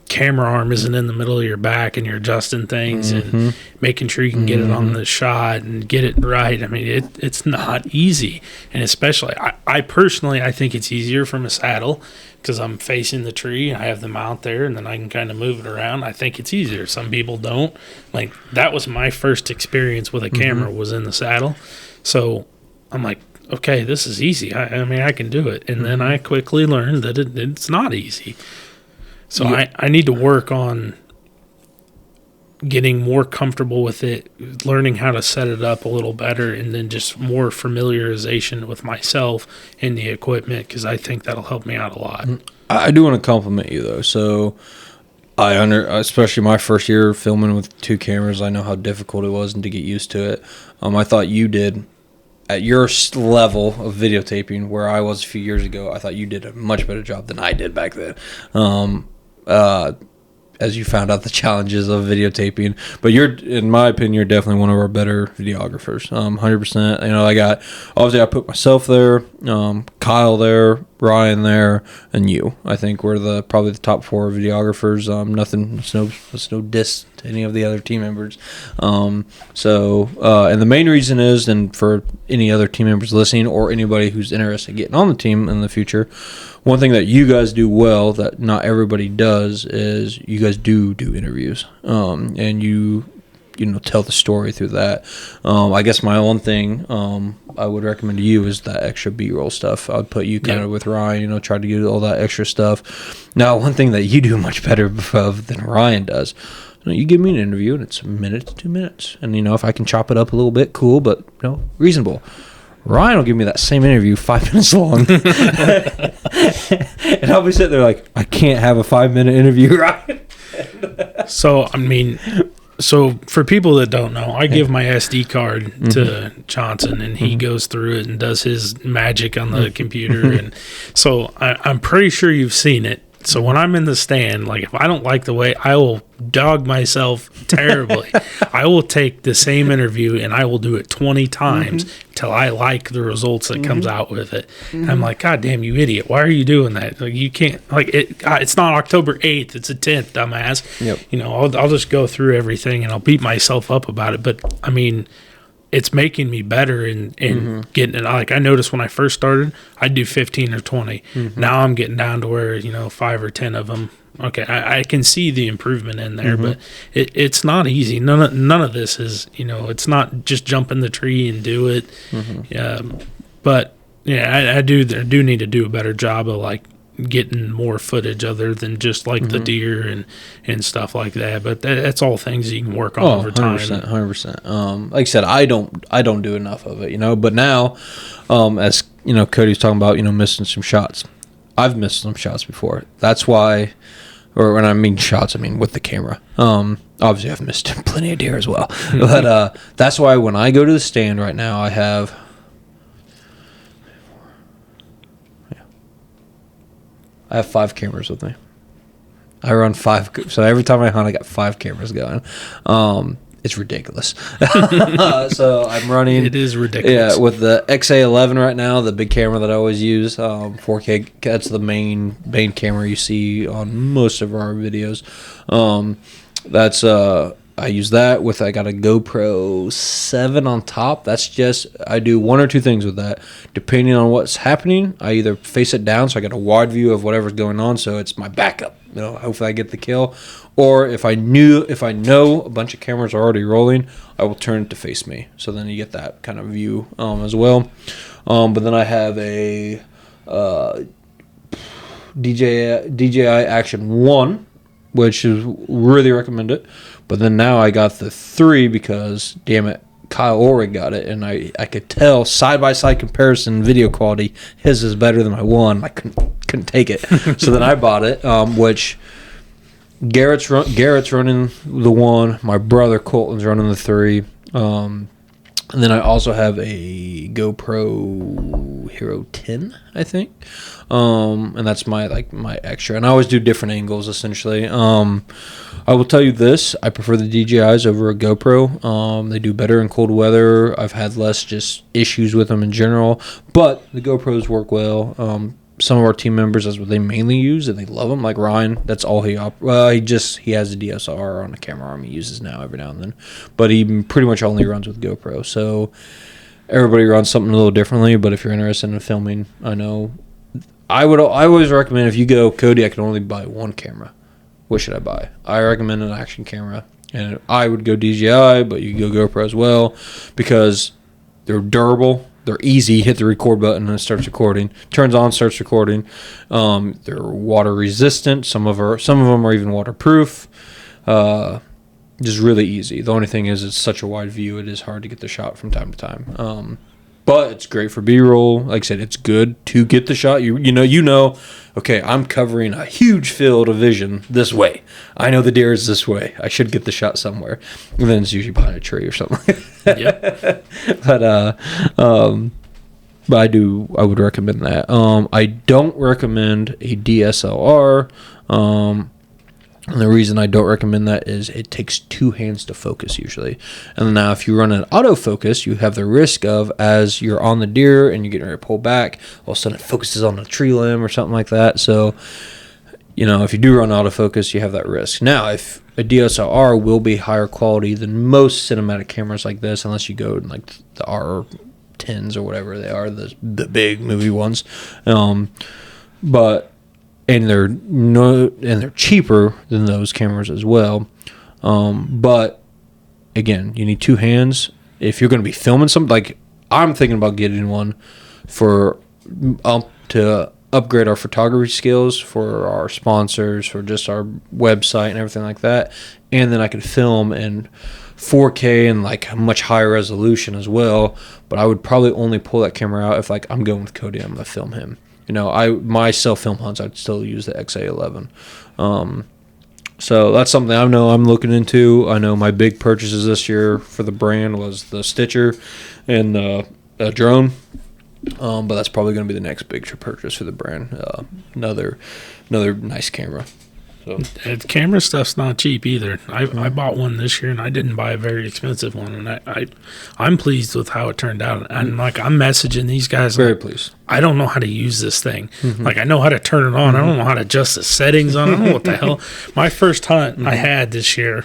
camera arm isn't in the middle of your back and you're adjusting things and making sure you can get it on the shot and get it right. I mean, it's not easy. And especially, I personally, I think it's easier from a saddle, because I'm facing the tree. I have the mount there, and then I can kind of move it around. I think it's easier. Some people don't. Like, that was my first experience with a camera, was in the saddle. So I'm like, okay, this is easy. I mean, I can do it. And then I quickly learned that it's not easy. So I need to work on getting more comfortable with it, learning how to set it up a little better, and then just more familiarization with myself and the equipment, because I think that'll help me out a lot. I do want to compliment you, though. So especially my first year filming with 2 cameras, I know how difficult it was and to get used to it. I thought you did, at your level of videotaping where I was a few years ago, I thought you did a much better job than I did back then. As you found out the challenges of videotaping, but in my opinion, you're definitely one of our better videographers. 100%. You know, I put myself there, Kyle there, Ryan there, and you. I think we're probably the top 4 videographers. It's no diss to any of the other team members. And the main reason is, and for any other team members listening or anybody who's interested in getting on the team in the future, one thing that you guys do well that not everybody does is you guys do interviews, and you tell the story through that. I guess my own thing I would recommend to you is that extra B-roll stuff. I'd put you kind of with Ryan, try to get all that extra stuff. Now, one thing that you do much better of than Ryan does, you give me an interview and it's a minute to 2 minutes, and if I can chop it up a little bit, cool, but reasonable. Ryan will give me that same interview 5 minutes long. And I'll be sitting there like, I can't have a 5-minute interview, Ryan. So for people that don't know, I give my SD card to Johnson, and he goes through it and does his magic on the computer. And so I'm pretty sure you've seen it. So when I'm in the stand, like, if I don't like the way, I will dog myself terribly. I will take the same interview and I will do it 20 times till I like the results that comes out with it. I'm like, God damn, you idiot. Why are you doing that? Like, you can't, like, it's not October 8th. It's the 10th, dumbass. Yep. I'll just go through everything and I'll beat myself up about it. But I mean, it's making me better in getting it. Like, I noticed when I first started, I'd do 15 or 20. Now I'm getting down to where, 5 or 10 of them. Okay, I can see the improvement in there, but it's not easy. None of this is, it's not just jump in the tree and do it. But yeah, I do need to do a better job of, like, getting more footage other than just like the deer and stuff like that. But that's all things you can work on over time. 100%. Like I said, I don't do enough of it, but now, as Cody's talking about, missing some shots, I've missed some shots before. That's why, or when I mean shots, I mean with the camera. Obviously, I've missed plenty of deer as well. But that's why when I go to the stand right now, I have... I have 5 cameras with me. I run 5, so every time I hunt, I got 5 cameras going. It's ridiculous. So I'm running. It is ridiculous. Yeah, with the XA11 right now, the big camera that I always use, 4K. That's the main camera you see on most of our videos. That's I use that with. I got a GoPro 7 on top. That's just I do 1 or 2 things with that, depending on what's happening. I either face it down so I get a wide view of whatever's going on, so it's my backup. You know, hopefully I get the kill. Or if I know a bunch of cameras are already rolling, I will turn it to face me. So then you get that kind of view as well. But then I have a DJI Action 1, which is really recommend it. But then now I got the 3 because, damn it, Kyle Ulrich got it, and I could tell side-by-side comparison video quality, his is better than my 1. I couldn't take it. So then I bought it, which Garrett's running the 1. My brother Colton's running the 3. And then I also have a GoPro Hero 10, I think. And that's my extra. And I always do different angles, essentially. I will tell you this. I prefer the DJIs over a GoPro. They do better in cold weather. I've had less just issues with them in general. But the GoPros work well. Some of our team members, that's what they mainly use, and they love them. Like Ryan, that's all he has a DSLR on the camera arm he uses now every now and then. But he pretty much only runs with GoPro. So everybody runs something a little differently. But if you're interested in filming, I know I always recommend if you go, Kody, I can only buy 1 camera. What should I buy? I recommend an action camera. And I would go DJI, but you can go GoPro as well because they're durable. They're easy. Hit the record button and it starts recording. Turns on, starts recording. They're water resistant. Some of them are even waterproof. Just really easy. The only thing is it's such a wide view. It is hard to get the shot from time to time. But it's great for B-roll. Like I said, it's good to get the shot. You know. Okay, I'm covering a huge field of vision this way. I know the deer is this way. I should get the shot somewhere. And then it's usually behind a tree or something. Yep. But I would recommend that. I don't recommend a DSLR. And the reason I don't recommend that is it takes 2 hands to focus usually. And now if you run an autofocus, you have the risk of, as you're on the deer and you're getting ready to pull back, all of a sudden it focuses on a tree limb or something like that. So, if you do run autofocus, you have that risk. Now, if a DSLR will be higher quality than most cinematic cameras like this, unless you go in like the R10s or whatever they are, the big movie ones. And they're cheaper than those cameras as well. But again, you need 2 hands. If you're going to be filming something, like I'm thinking about getting one to upgrade our photography skills for our sponsors, for just our website and everything like that. And then I could film in 4K and like a much higher resolution as well. But I would probably only pull that camera out if I'm going with Kody, I'm going to film him. My self-film hunts, I'd still use the XA11. So that's something I know I'm looking into. I know my big purchases this year for the brand was the Stitcher and a drone. But that's probably going to be the next big purchase for the brand. Another nice camera. So camera stuff's not cheap either. I bought one this year and I didn't buy a very expensive one, and I'm pleased with how it turned out. And I'm messaging these guys. Very pleased. I don't know how to use this thing. I know how to turn it on. I don't know how to adjust the settings on it. I don't know what the hell. My first hunt I had this year,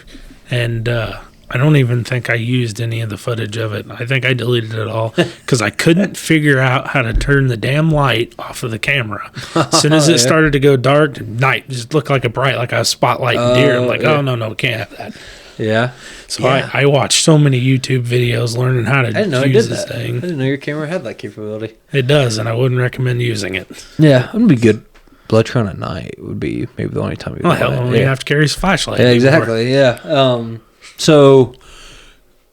and I don't even think I used any of the footage of it. I think I deleted it all because I couldn't figure out how to turn the damn light off of the camera. As soon as it started to go dark, night just looked like like a spotlight deer. I'm like, oh, no, we can't have that. Yeah. So I watched so many YouTube videos learning how to use this thing. I didn't know your camera had that capability. It does, and I wouldn't recommend using it. Yeah, it would be good. Bloodtron at night would be maybe the only time you hell, you have to carry a flashlight. Yeah, exactly. Yeah. So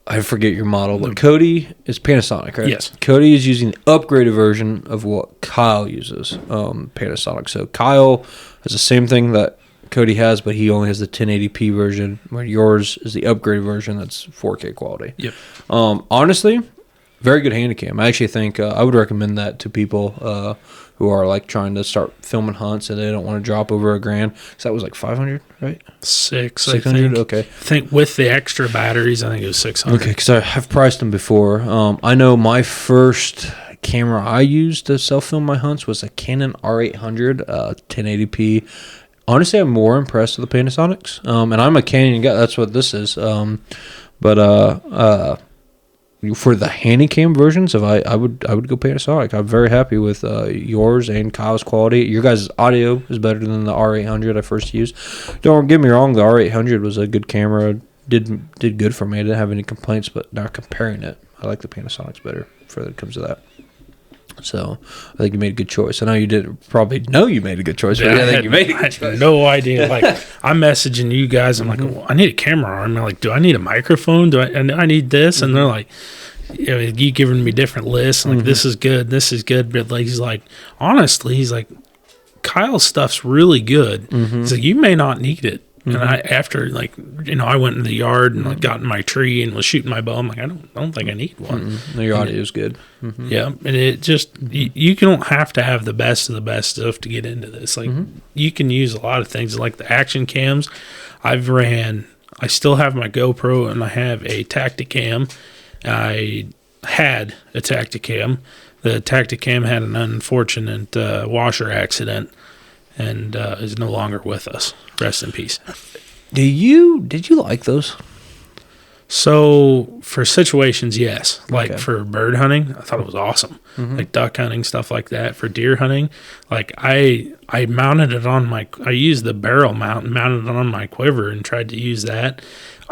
I forget your model, but Kody is Panasonic, right? Yes. Kody is using the upgraded version of what Kyle uses, Panasonic. So Kyle has the same thing that Kody has, but he only has the 1080p version, where yours is the upgraded version that's 4K quality. Yep. Honestly, very good handy cam. I actually think I would recommend that to people who are like trying to start filming hunts and they don't want to drop over $1,000. So that was like 500, right? 600. Okay. I think with the extra batteries, I think it was 600. Okay, because I've priced them before. I know my first camera I used to self-film my hunts was a Canon R800 1080p. Honestly, I'm more impressed with the Panasonics. And I'm a Canon guy. That's what this is. But for the Handycam versions, if I would go Panasonic. I'm very happy with yours and Kyle's quality. Your guys' audio is better than the R800 I first used. Don't get me wrong, the R800 was a good camera. Did good for me. I didn't have any complaints, but now comparing it, I like the Panasonics better when it comes to that. So I think you made a good choice. I know you didn't probably know you made a good choice, but I think you made a good choice. I had no idea. Like, I'm messaging you guys. I'm like, well, I need a camera arm. I'm like, do I need a microphone? I need this? And they're like, you giving me different lists. I'm like, this is good. This is good. But like, he's like, honestly, he's like, Kyle's stuff's really good. He's like, you may not need it. And after I went in the yard and got in my tree and was shooting my bow. I'm like, I don't think I need one. No, your audio is good. Yeah, and it just you don't have to have the best of the best stuff to get into this. Like you can use a lot of things, like the action cams. I still have my GoPro and I have a Tacticam. I had a Tacticam. The Tacticam had an unfortunate washer accident and is no longer with us. Rest in peace. Did you like those? So for situations, yes. Like Okay. for bird hunting, I thought it was awesome. Like duck hunting, stuff like that. For deer hunting, like I mounted it on I used the barrel mount and mounted it on my quiver and tried to use that.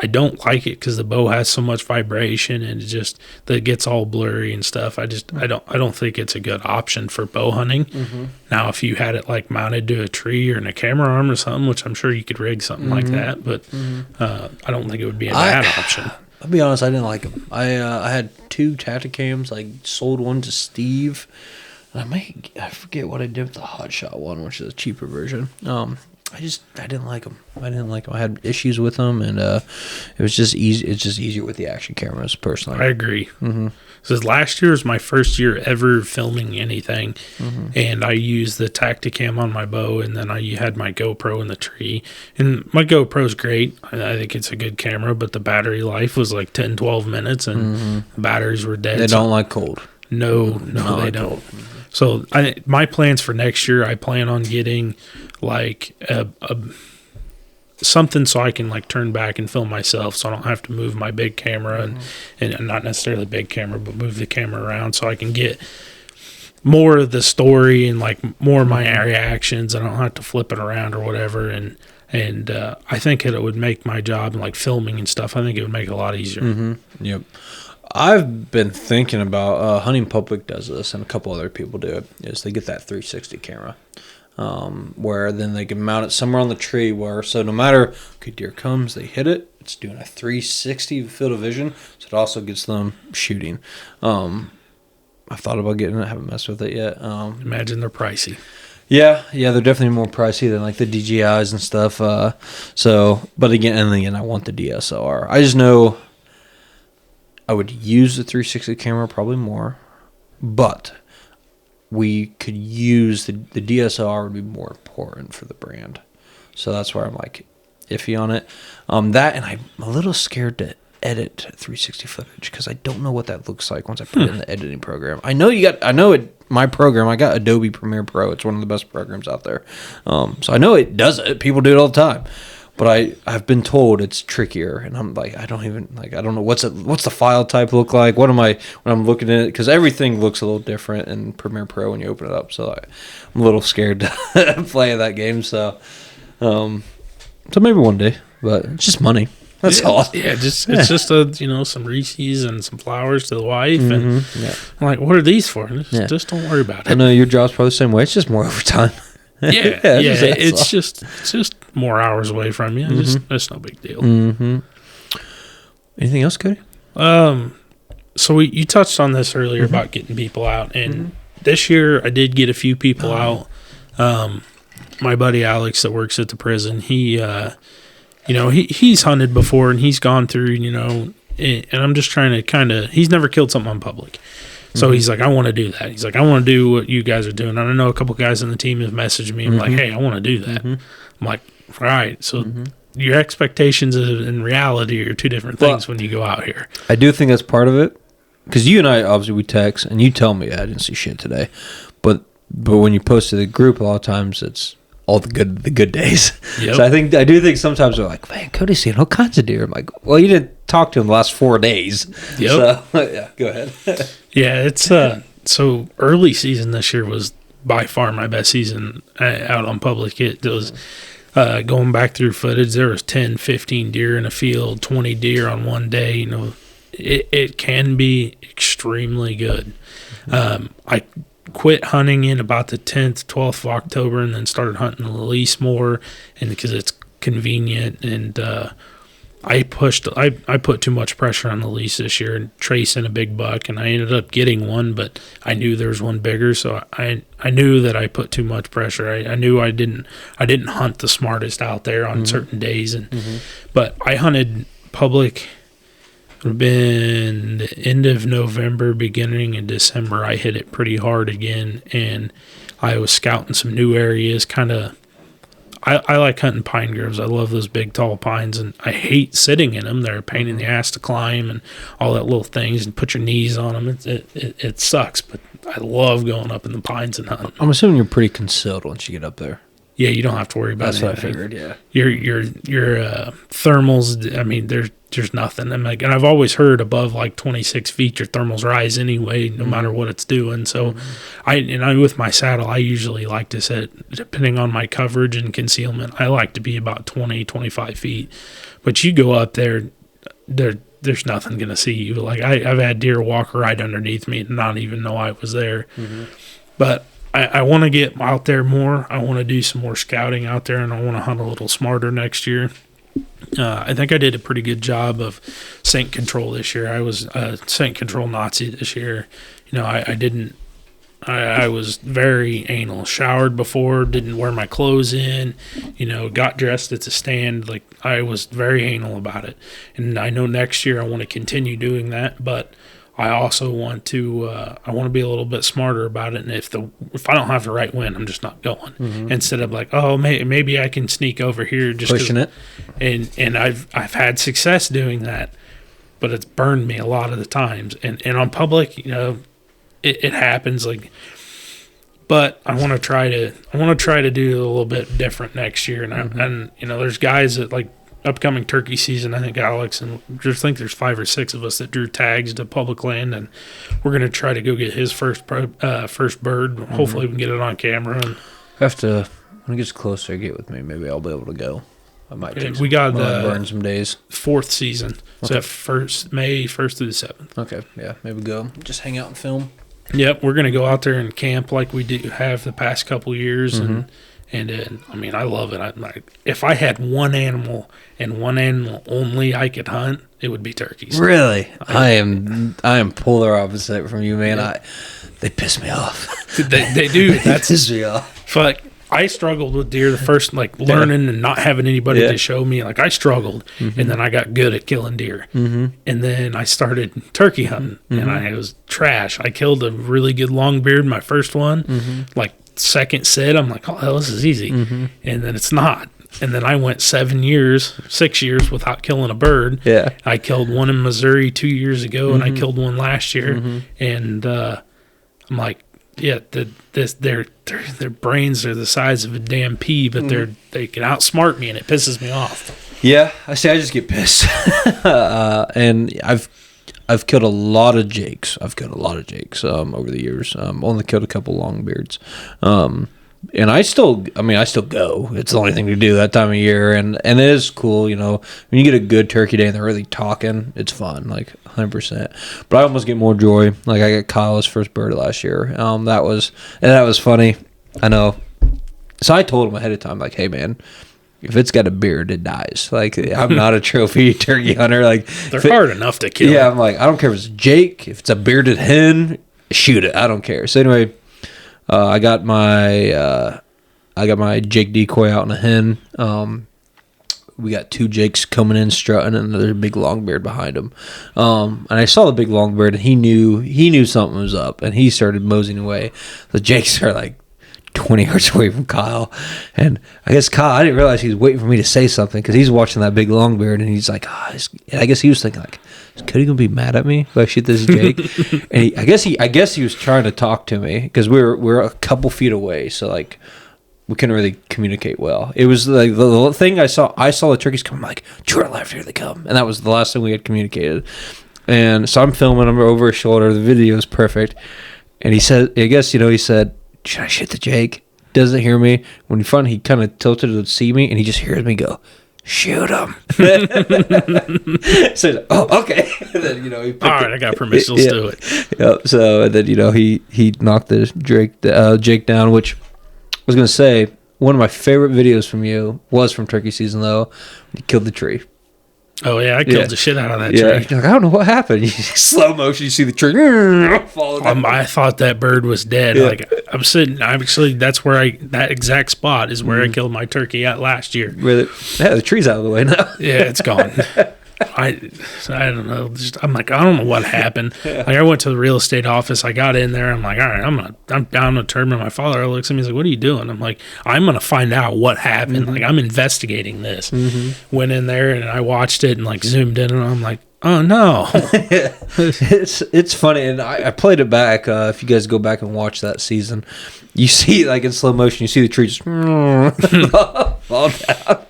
I don't like it because the bow has so much vibration and it gets all blurry and stuff. I don't think it's a good option for bow hunting. Now, if you had it like mounted to a tree or in a camera arm or something, which I'm sure you could rig something like that, but I don't I think it would be a bad option. I'll be honest, I didn't like them. I had 2 Tacticams. I sold one to Steve. And I forget what I did with the Hotshot one, which is a cheaper version. I didn't like them. I had issues with them, and it was just easy. It's just easier with the action cameras, personally. I agree. Because last year was my first year ever filming anything, and I used the Tacticam on my bow, and then I had my GoPro in the tree. And my GoPro's great. I think it's a good camera, but the battery life was like 10, 12 minutes, and the batteries were dead. They don't like cold. No, they don't. So my plans for next year, I plan on getting like a something so I can like turn back and film myself, so I don't have to move my big camera and not necessarily big camera, but move the camera around so I can get more of the story and like more of my reactions. I don't have to flip it around or whatever. And I think it would make my job like filming and stuff. I think it would make it a lot easier. Yep. I've been thinking about Hunting Public does this, and a couple other people do it. Is they get that 360 camera, where then they can mount it somewhere on the tree, so no matter deer comes, they hit it. It's doing a 360 field of vision, so it also gets them shooting. I've thought about getting it. I haven't messed with it yet. Imagine they're pricey. Yeah, they're definitely more pricey than like the DJIs and stuff. But again, I want the DSLR. I just know I would use the 360 camera probably more, but we could use the DSLR would be more important for the brand. So that's where I'm like iffy on it. That, and I'm a little scared to edit 360 footage because I don't know what that looks like once I put it in the editing program. I know my program, I got Adobe Premiere Pro. It's one of the best programs out there. So I know it does it. People do it all the time. But I've been told it's trickier, and I'm like, I don't know what's the file type look like. When I'm looking at it, because everything looks a little different in Premiere Pro when you open it up. So I'm a little scared to play that game. So maybe one day, but it's just money. That's all. Yeah, it's just some Reese's and some flowers to the wife, and I'm like, what are these for? Just don't worry about it. I know your job's probably the same way. It's just more overtime. Yeah, it's just more hours away from you. That's no big deal. Anything else, Kody? So you touched on this earlier about getting people out, and this year I did get a few people out. My buddy Alex that works at the prison, he's hunted before and he's gone through, and I'm just trying to he's never killed something on public. So he's like, I want to do that. He's like, I want to do what you guys are doing. And I know a couple guys on the team have messaged me. I'm like, hey, I want to do that. I'm like, all right. So your expectations and reality are two different things when you go out here. I do think that's part of it. Because you and I, obviously, we text, and you tell me I didn't see shit today. But when you post to the group, a lot of times it's all the good days. Yep. So I do think sometimes they're like, man, Kody's seeing all kinds of deer. I'm like, well, you didn't talk to him the last 4 days. Yep. So, yeah, go ahead. Yeah, it's so early season this year was by far my best season out on public. It was going back through footage. There was 10, 15 deer in a field, 20 deer on one day. It can be extremely good. I quit hunting in about the 10th, 12th of October, and then started hunting the lease more, and because it's convenient. And I put too much pressure on the lease this year and tracing a big buck, and I ended up getting one, but I knew there was one bigger, so I knew that I put too much pressure. I knew I didn't hunt the smartest out there on certain days, and but I hunted public. It would have been the end of November, beginning of December. I hit it pretty hard again, and I was scouting some new areas. I like hunting pine groves. I love those big, tall pines, and I hate sitting in them. They're a pain in the ass to climb and all that little things, and put your knees on them. It sucks, but I love going up in the pines and hunting. I'm assuming you're pretty concealed once you get up there. Yeah, you don't have to worry about That's anything. what I figured, yeah. Your thermals, I mean, there's nothing. And I've always heard above like 26 feet, your thermals rise anyway, no matter what it's doing. So I with my saddle, I usually like to set, depending on my coverage and concealment, I like to be about 20, 25 feet. But you go up there, there's nothing going to see you. Like I've had deer walk right underneath me and not even know I was there. But I want to get out there more. I want to do some more scouting out there, and I want to hunt a little smarter next year. I think I did a pretty good job of scent control this year. I was a scent control Nazi this year. I was very anal. Showered before, didn't wear my clothes in, got dressed at the stand. Like, I was very anal about it. And I know next year I want to continue doing that, but I also want to be a little bit smarter about it. And if I don't have the right wind, I'm just not going. Instead of like, oh, maybe I can sneak over here, just pushing it. And I've had success doing that, but it's burned me a lot of the times. And on public, it happens. Like, but I want to try to do a little bit different next year. And there's guys that like. Upcoming turkey season, I think Alex and just think there's 5 or 6 of us that drew tags to public land, and we're going to try to go get his first bird. Hopefully, we can get it on camera. And have to when it gets closer, get with me. Maybe I'll be able to go. I might. We got burn some days. 4th season, so May 1st through the 7th. Okay, yeah, maybe go. Just hang out and film. Yep, we're going to go out there and camp like we do have the past couple years, and I mean, I love it. If I had one animal and one animal only I could hunt, it would be turkeys. Really? I am polar opposite from you, man. Yeah. They piss me off. They do. That piss me off. Fuck. I struggled with deer the first, learning and not having anybody to show me. Like, I struggled, and then I got good at killing deer. And then I started turkey hunting, and I was trash. I killed a really good longbeard, my first one, second sit, I'm like, oh, hell, this is easy. And then it's not. And then I went 6 years without killing a bird. Yeah. I killed one in Missouri 2 years ago, and I killed one last year. And I'm like, yeah, their brains are the size of a damn pea, but they can outsmart me, and it pisses me off. Yeah, I just get pissed. And I've killed a lot of jakes. Over the years. Only killed a couple longbeards. And I still go. It's the only thing to do that time of year, and it is cool, when you get a good turkey day and they're really talking, it's fun, 100%. But I almost get more joy. Like, I got Kyle's first bird last year. That was funny. I know. So I told him ahead of time, like, hey man, if it's got a beard, it dies. Like, I'm not a trophy turkey hunter. Like, They're hard enough to kill. Yeah, I'm like, I don't care if it's Jake, if it's a bearded hen, shoot it. I don't care. So anyway, I got my Jake decoy out in a hen. We got 2 Jakes coming in strutting, and there's a big long beard behind him. And I saw the big long beard, and he knew something was up, and he started moseying away. The Jakes are like 20 yards away from Kyle, and I guess Kyle, I didn't realize he was waiting for me to say something because he's watching that big long beard, and he's like, I guess he was thinking like, is Kody gonna be mad at me if I shoot this Jake? And I guess he was trying to talk to me because we're a couple feet away, so like, we couldn't really communicate well. It was like the thing I saw the turkeys come. I'm like, to our left, here they come. And that was the last thing we had communicated. And so I'm filming them over his shoulder. The video is perfect. And he said, he said, should I shoot the Jake? Doesn't hear me. When he kind of tilted to see me, and he just hears me go, shoot him. So, oh, okay. And then, he picked all right, I got permission. Let's do it. Yep. So, and then, he knocked the Jake down, which I was going to say, one of my favorite videos from you was from turkey season, though, when you killed the tree. Oh, yeah, I killed the shit out of that tree. You're like, I don't know what happened. Slow motion, you see the tree fall down. I thought that bird was dead. Yeah. Like, I'm sitting, that's where that exact spot is where I killed my turkey at last year. The tree's out of the way now. Yeah, it's gone. I don't know. I'm like, I don't know what happened. Like, I went to the real estate office. I got in there. I'm like, all right, I'm down to tournament. My father looks at me. He's like, what are you doing? I'm like, I'm gonna find out what happened. Like, I'm investigating this. Went in there and I watched it and like zoomed in, and I'm like, oh no. It's funny, and I played it back. If you guys go back and watch that season, you see, like, in slow motion, you see the tree just fall down.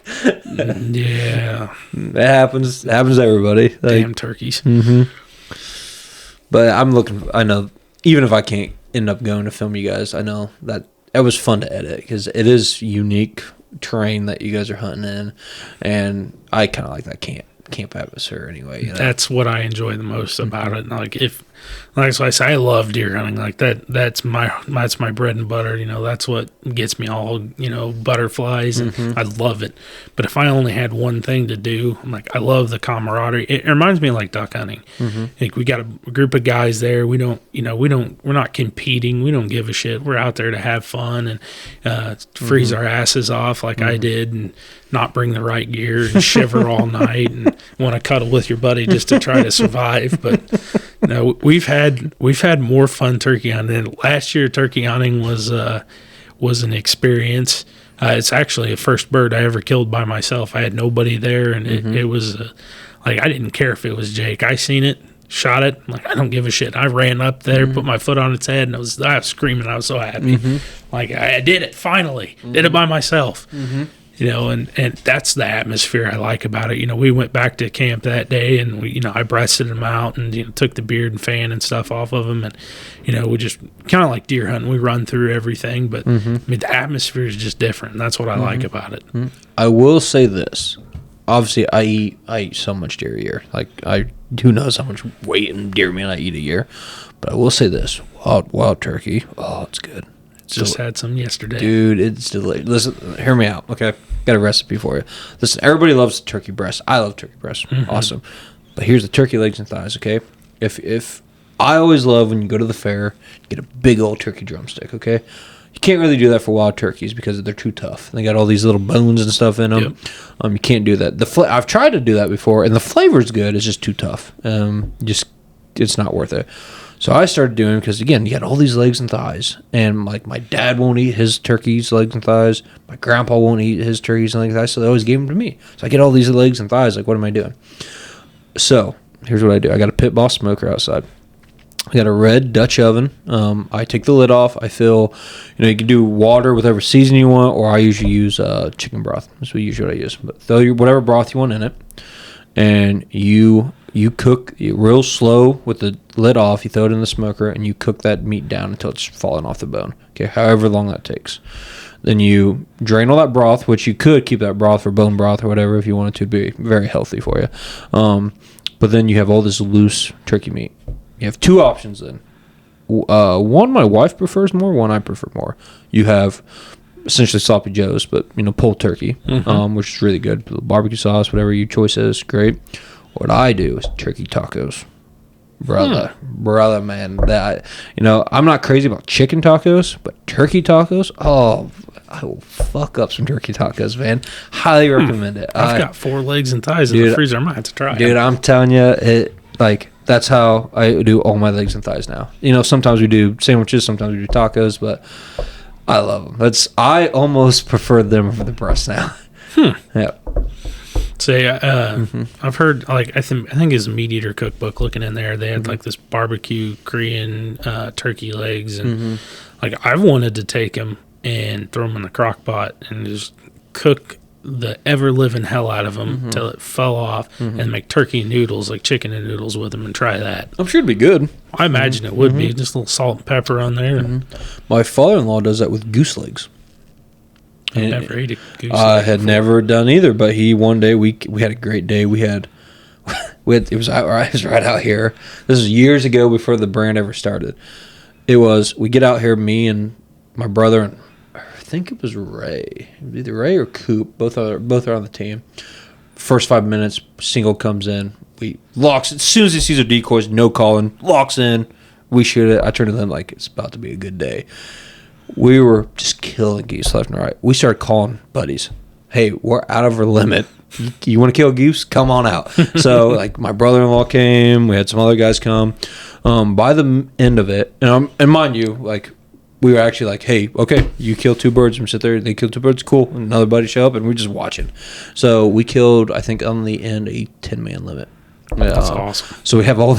Yeah, it happens to everybody. Like, damn turkeys. But I know, even if I can't end up going to film you guys, I know that it was fun to edit because it is unique terrain that you guys are hunting in, and I kind of like that camp atmosphere anyway. That's what I enjoy the most about it. Like so I say, I love deer hunting. Like that's my bread and butter. That's what gets me all butterflies, and I love it. But if I only had one thing to do, I'm like, I love the camaraderie. It reminds me of like duck hunting. Like, we got a group of guys there. We're not competing. We don't give a shit. We're out there to have fun and freeze our asses off like I did, and not bring the right gear and shiver all night and want to cuddle with your buddy just to try to survive. But no, we've had more fun turkey hunting. Last year, turkey hunting was an experience. It's actually the first bird I ever killed by myself. I had nobody there, and it was like, I didn't care if it was Jake. I seen it, shot it. Like, I don't give a shit. I ran up there, put my foot on its head, and I was screaming. I was so happy. Like, I did it finally. Did it by myself. And that's the atmosphere I like about it. We went back to camp that day, and I breasted him out and took the beard and fan and stuff off of him, and we just kind of like deer hunting. We run through everything, but I mean, the atmosphere is just different. And that's what I like about it. I will say this: obviously, I eat so much deer a year. Like, who knows how much weight and deer meat I eat a year. But I will say this: wild turkey. Oh, it's good. Just had some yesterday. Dude, it's delicious. Listen, hear me out, okay? Got a recipe for you. Listen, everybody loves turkey breast. I love turkey breast. Awesome. But here's the turkey legs and thighs, okay? If I always love when you go to the fair, get a big old turkey drumstick, okay? You can't really do that for wild turkeys because they're too tough. They got all these little bones and stuff in them. Yep. You can't do that. I've tried to do that before, and the flavor's good. It's just too tough. It's not worth it. So I started doing, because again, you got all these legs and thighs, and like, my dad won't eat his turkey's legs and thighs. My grandpa won't eat his turkey's legs and thighs, so they always gave them to me. So I get all these legs and thighs. Like, what am I doing? So here's what I do. I got a Pit Boss smoker outside. I got a red Dutch oven. I take the lid off. I fill, you can do water with whatever seasoning you want, or I usually use chicken broth. That's usually what I use. But throw whatever broth you want in it, and you cook real slow with the lid off. You throw it in the smoker, and you cook that meat down until it's falling off the bone. Okay, however long that takes. Then you drain all that broth, which you could keep that broth for bone broth or whatever if you wanted to. Be very healthy for you. But then you have all this loose turkey meat. You have two options then. One my wife prefers more, one I prefer more. You have essentially sloppy joes, but pulled turkey, which is really good. Barbecue sauce, whatever your choice is, great. What I do is turkey tacos, brother, man. That I'm not crazy about chicken tacos, but turkey tacos. Oh, I will fuck up some turkey tacos, man. Highly recommend it. I've got 4 legs and thighs in the freezer. I might have to try Dude, I'm telling you, that's how I do all my legs and thighs now. Sometimes we do sandwiches, sometimes we do tacos, but I love them. I almost prefer them over the breast now. Yeah. Say, I've heard I think his Meat Eater cookbook. Looking in there, they had this barbecue Korean turkey legs, and I've wanted to take them and throw them in the crock pot and just cook the ever living hell out of them until it fell off, and make turkey noodles, like chicken and noodles, with them and try that. I'm sure it'd be good. I imagine it would be just a little salt and pepper on there. My father-in-law does that with goose legs. I never ate a goose. I had never done either, but one day we had a great day. It was right out here. This was years ago before the brand ever started. We get out here, me and my brother, and I think it was Ray. It was either Ray or Coop. Both are on the team. First 5 minutes, single comes in. We locks as soon as he sees our decoys, no calling, locks in. We shoot it. I turn to them like it's about to be a good day. We were just killing geese left and right. We started calling buddies. Hey, we're out of our limit. You want to kill goose? Come on out. So, my brother-in-law came. We had some other guys come. By the end of it, and mind you, we were actually hey, okay, you kill 2 birds. And sit there. They kill 2 birds. Cool. Another buddy show up, and we're just watching. So we killed, I think, on the end, a 10-man limit. That's awesome. So we have all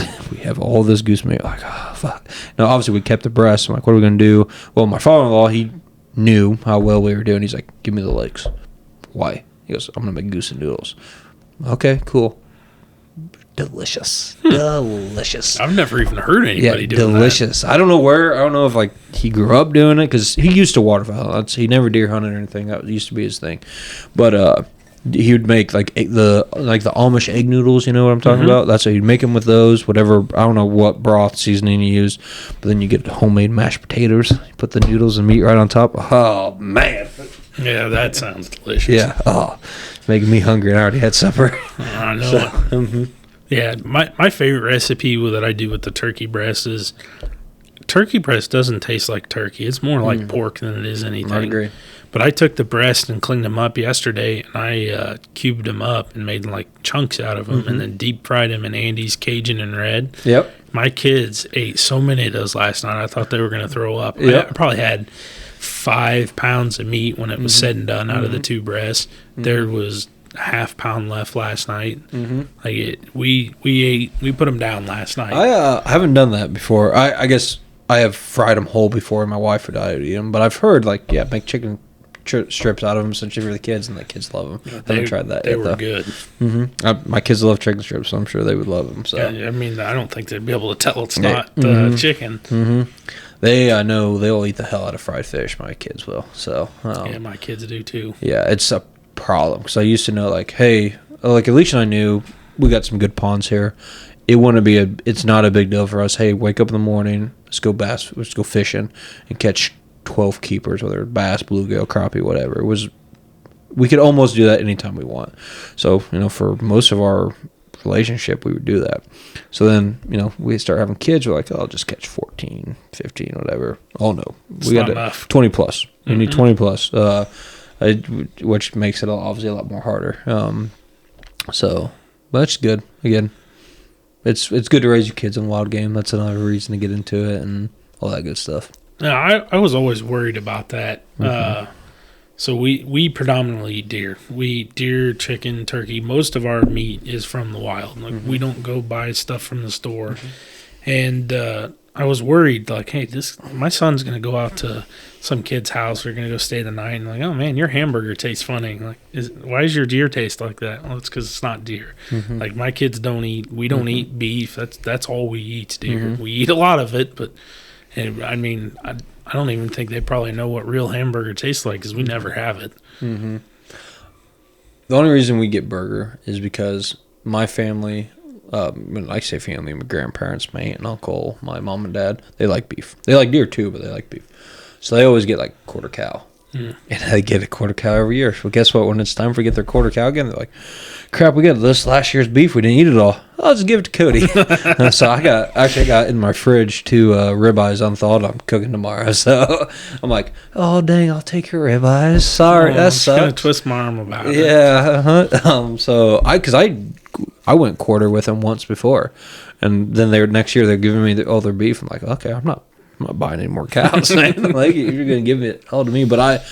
this goose meat. Oh fuck! Now obviously we kept the breast. I'm like, what are we gonna do? Well, my father-in-law, he knew how well we were doing. He's like, give me the legs. Why? He goes, I'm gonna make goose and noodles. Okay, cool. Delicious. Delicious. I've never even heard anybody doing delicious. that. I don't know if he grew up doing it, because he used to waterfowl. He never deer hunted or anything. That used to be his thing. But he would make the Amish egg noodles. You know what I'm talking about? That's what he'd make them with those. Whatever, I don't know what broth seasoning you use, but then you get homemade mashed potatoes. You put the noodles and meat right on top. Oh man. Yeah, that sounds delicious. Yeah. Oh, making me hungry. And I already had supper. I know. Yeah, my favorite recipe that I do with the turkey breast is turkey breast doesn't taste like turkey. It's more like pork than it is anything. I agree. But I took the breast and cleaned them up yesterday, and I cubed them up and made chunks out of them, and then deep fried them in Andy's Cajun and Red. Yep. My kids ate so many of those last night. I thought they were going to throw up. Yep. I probably had 5 pounds of meat when it was said and done out of the 2 breasts. There was a half pound left last night. We put them down last night. I haven't done that before. I guess I have fried them whole before, and my wife would eat them. But I've heard make chicken strips out of them, essentially, for the kids, and the kids love them. I haven't tried that yet, though. Good. My kids love chicken strips, so I'm sure they would love them. So yeah, I mean, I don't think they'd be able to tell it's not chicken. I know they'll eat the hell out of fried fish. My kids will. So yeah, my kids do too. Yeah, it's a problem, because I used to know hey, Alicia and I knew we got some good ponds here. It's not a big deal for us. Hey, wake up in the morning, let's go fishing and catch 12 keepers, whether it's bass, bluegill, crappie, whatever. We could almost do that anytime we want. So, for most of our relationship, we would do that. So then, we start having kids. We're like, I'll just catch 14, 15, whatever. Oh, no. We got 20 plus. We need 20 plus, which makes it obviously a lot more harder. But that's good. Again, it's good to raise your kids on wild game. That's another reason to get into it and all that good stuff. Yeah, I was always worried about that. So we predominantly eat deer. We eat deer, chicken, turkey. Most of our meat is from the wild. We don't go buy stuff from the store. And I was worried, hey, my son's going to go out to some kid's house. We're going to go stay the night. And oh, man, your hamburger tastes funny. Why does your deer taste like that? Well, it's because it's not deer. My kids don't eat. We don't eat beef. That's all we eat is deer. We eat a lot of it, but... And I mean, I don't even think they probably know what real hamburger tastes like, because we never have it. The only reason we get burger is because my family, when I say family, my grandparents, my aunt and uncle, my mom and dad, they like beef. They like deer too, but they like beef. So they always get quarter cow. And they get a quarter cow every year. So guess what? When it's time for get their quarter cow again, they're like, crap, we got this last year's beef. We didn't eat it all. I'll just give it to Kody. So I got in my fridge 2 ribeyes unthawed. I'm cooking tomorrow. So I'm like, oh, dang, I'll take your ribeyes. Sorry, that sucks. I'm going to twist my arm about it. Yeah. So I went quarter with them once before. And then next year they're giving me all their beef. I'm like, okay, I'm not buying any more cows. Like, you're going to give it all to me. But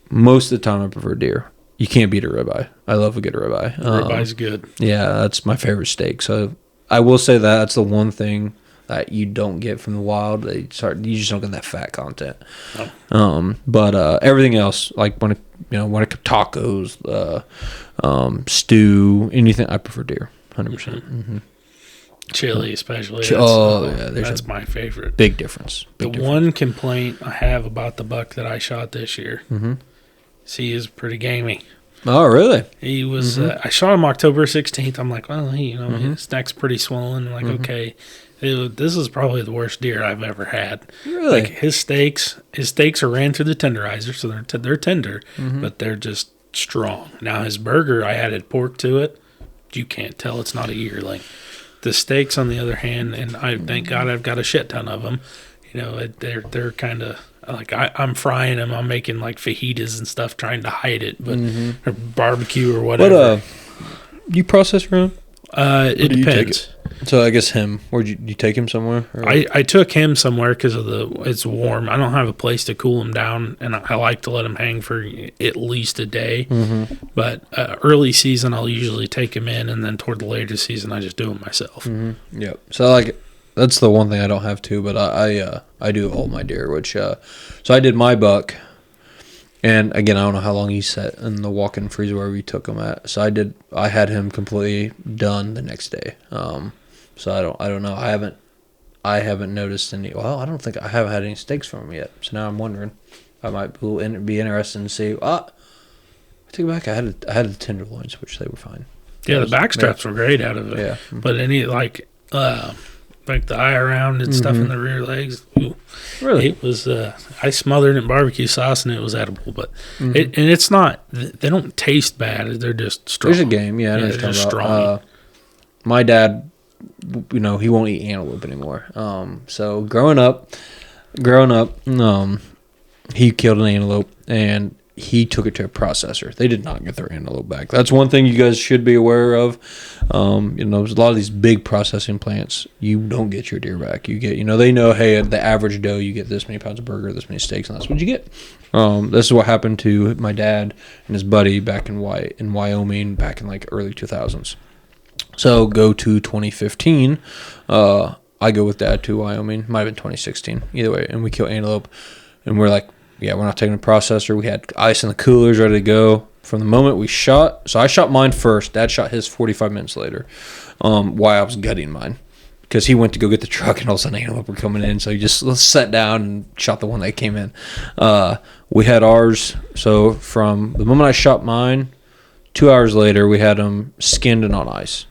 most of the time I prefer deer. You can't beat a ribeye. I love a good ribeye. Ribeye's good. Yeah, that's my favorite steak. So I will say that's the one thing that you don't get from the wild. You just don't get that fat content. Oh. But everything else, like when it tacos, stew, anything, I prefer deer. 100%. Mm-hmm. Chili, especially. That's my favorite. Big difference. One complaint I have about the buck that I shot this year, he is pretty gamey. Oh, really? He was. I shot him October 16th. I'm like, well, his neck's pretty swollen. I'm like, okay, this is probably the worst deer I've ever had. Really? Like his steaks are ran through the tenderizer, so they're tender, but they're just strong. Now his burger, I added pork to it. You can't tell it's not a yearling. The steaks, on the other hand, and I thank God I've got a shit ton of them. They're kind of like I'm frying them. I'm making like fajitas and stuff, trying to hide it, but or barbecue or whatever. But you process your own? It depends. So I guess him. Where'd you take him somewhere? I took him somewhere because it's warm. I don't have a place to cool him down, and I like to let him hang for at least a day. But early season, I'll usually take him in, and then toward the later season, I just do him myself. Yep. So that's the one thing I don't have to, but I do all my deer. Which so I did my buck. And again, I don't know how long he sat in the walk-in freezer where we took him at. So I had him completely done the next day. So I don't know. I haven't noticed any. Well, I don't think I haven't had any steaks from him yet. So now I'm wondering. I might be interested to see. I take it back. I had the tenderloins, which they were fine. Yeah, the back straps were great out of it. Yeah, but any like the eye around and stuff in the rear legs. Ooh, really, it was. I smothered it in barbecue sauce and it was edible. But it's not. They don't taste bad. They're just strong. There's a game. Yeah, they're just strong. My dad, he won't eat antelope anymore. So growing up, he killed an antelope and he took it to a processor. They did not get their antelope back. That's one thing you guys should be aware of. There's a lot of these big processing plants. You don't get your deer back. You get, they know, hey, the average doe, you get this many pounds of burger, this many steaks, and that's what you get. This is what happened to my dad and his buddy back in Wyoming back in like early 2000s. So go to 2015. I go with Dad to Wyoming. Might have been 2016. Either way, and we kill antelope, and we're like, yeah, we're not taking a processor. We had ice in the coolers ready to go from the moment we shot. So I shot mine first. Dad shot his 45 minutes later. Why I was gutting mine, because he went to go get the truck, and all of a sudden antelope were coming in. So he just sat down and shot the one that came in. We had ours. So from the moment I shot mine, 2 hours later, we had them skinned and on ice.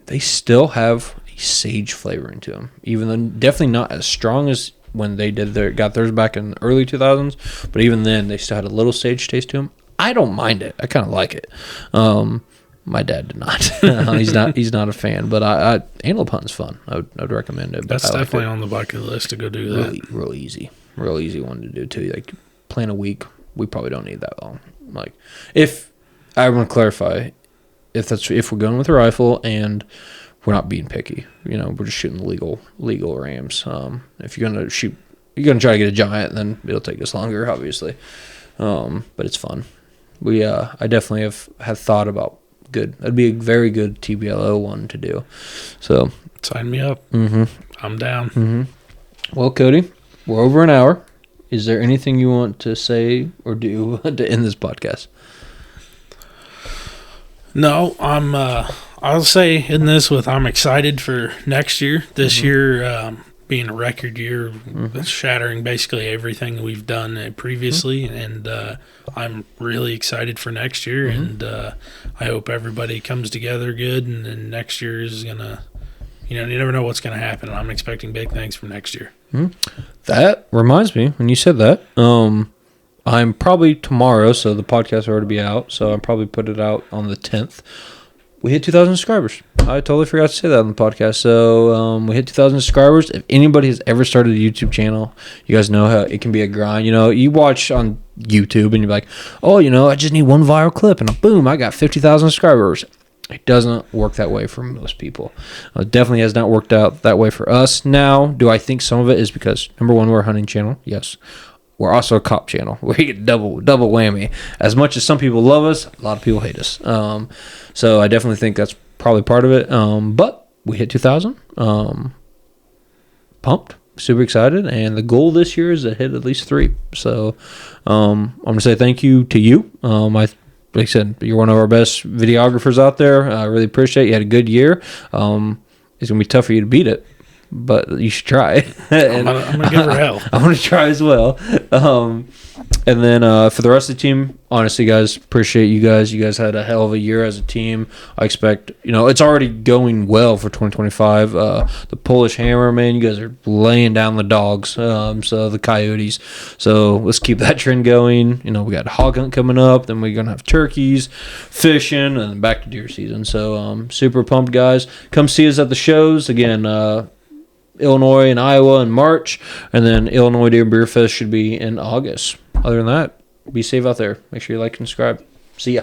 They still have a sage flavoring to them, even though definitely not as strong as when they got theirs back in the early 2000s. But even then, they still had a little sage taste to them. I don't mind it. I kind of like it. My dad did not. He's not a fan. But antelope hunting's fun. I would recommend it. That's definitely on the bucket list to go do that. Real easy one to do too. Like plan a week. We probably don't need that long. Like if I want to clarify, if we're going with a rifle and we're not being picky, we're just shooting legal rams. If you're gonna try to get a giant, then it'll take us longer, obviously. But it's fun. I definitely have thought about good. That'd be a very good TBLO one to do. So sign me up. I'm down. Well, Kody, we're over an hour. Is there anything you want to say or do to end this podcast? No, I'll say in this I'm excited for next year. This year being a record year, shattering basically everything we've done previously, and I'm really excited for next year, and I hope everybody comes together good, and then next year is gonna, you never know what's gonna happen, and I'm expecting big things from next year. That reminds me, when you said that, I'm probably tomorrow, so the podcast will already be out. So I'll probably put it out on the 10th. We hit 2,000 subscribers. I totally forgot to say that on the podcast. So we hit 2,000 subscribers. If anybody has ever started a YouTube channel, you guys know how it can be a grind. You know, you watch on YouTube and you're like, oh, you know, I just need one viral clip and boom, I got 50,000 subscribers. It doesn't work that way for most people. It definitely has not worked out that way for us. Now, do I think some of it is because, number one, we're a hunting channel? Yes. We're also a cop channel. We get double whammy. As much as some people love us, a lot of people hate us. So I definitely think that's probably part of it. But we hit 2,000. Pumped. Super excited. And the goal this year is to hit at least 3. So I'm going to say thank you to you. Like I said, you're one of our best videographers out there. I really appreciate it. You had a good year. It's going to be tough for you to beat it, but you should try. I'm gonna give her hell. I want to try as well. And then for the rest of the team, honestly, guys, appreciate you guys. You guys had a hell of a year as a team. I expect, it's already going well for 2025. The Polish Hammer, man, you guys are laying down the dogs, so the Coyotes. So let's keep that trend going. We got hog hunt coming up. Then we're going to have turkeys, fishing, and back to deer season. So super pumped, guys. Come see us at the shows. Again, Illinois and Iowa in March, and then Illinois Deer Beer Fest should be in August. Other than that, be safe out there. Make sure you like and subscribe. See ya.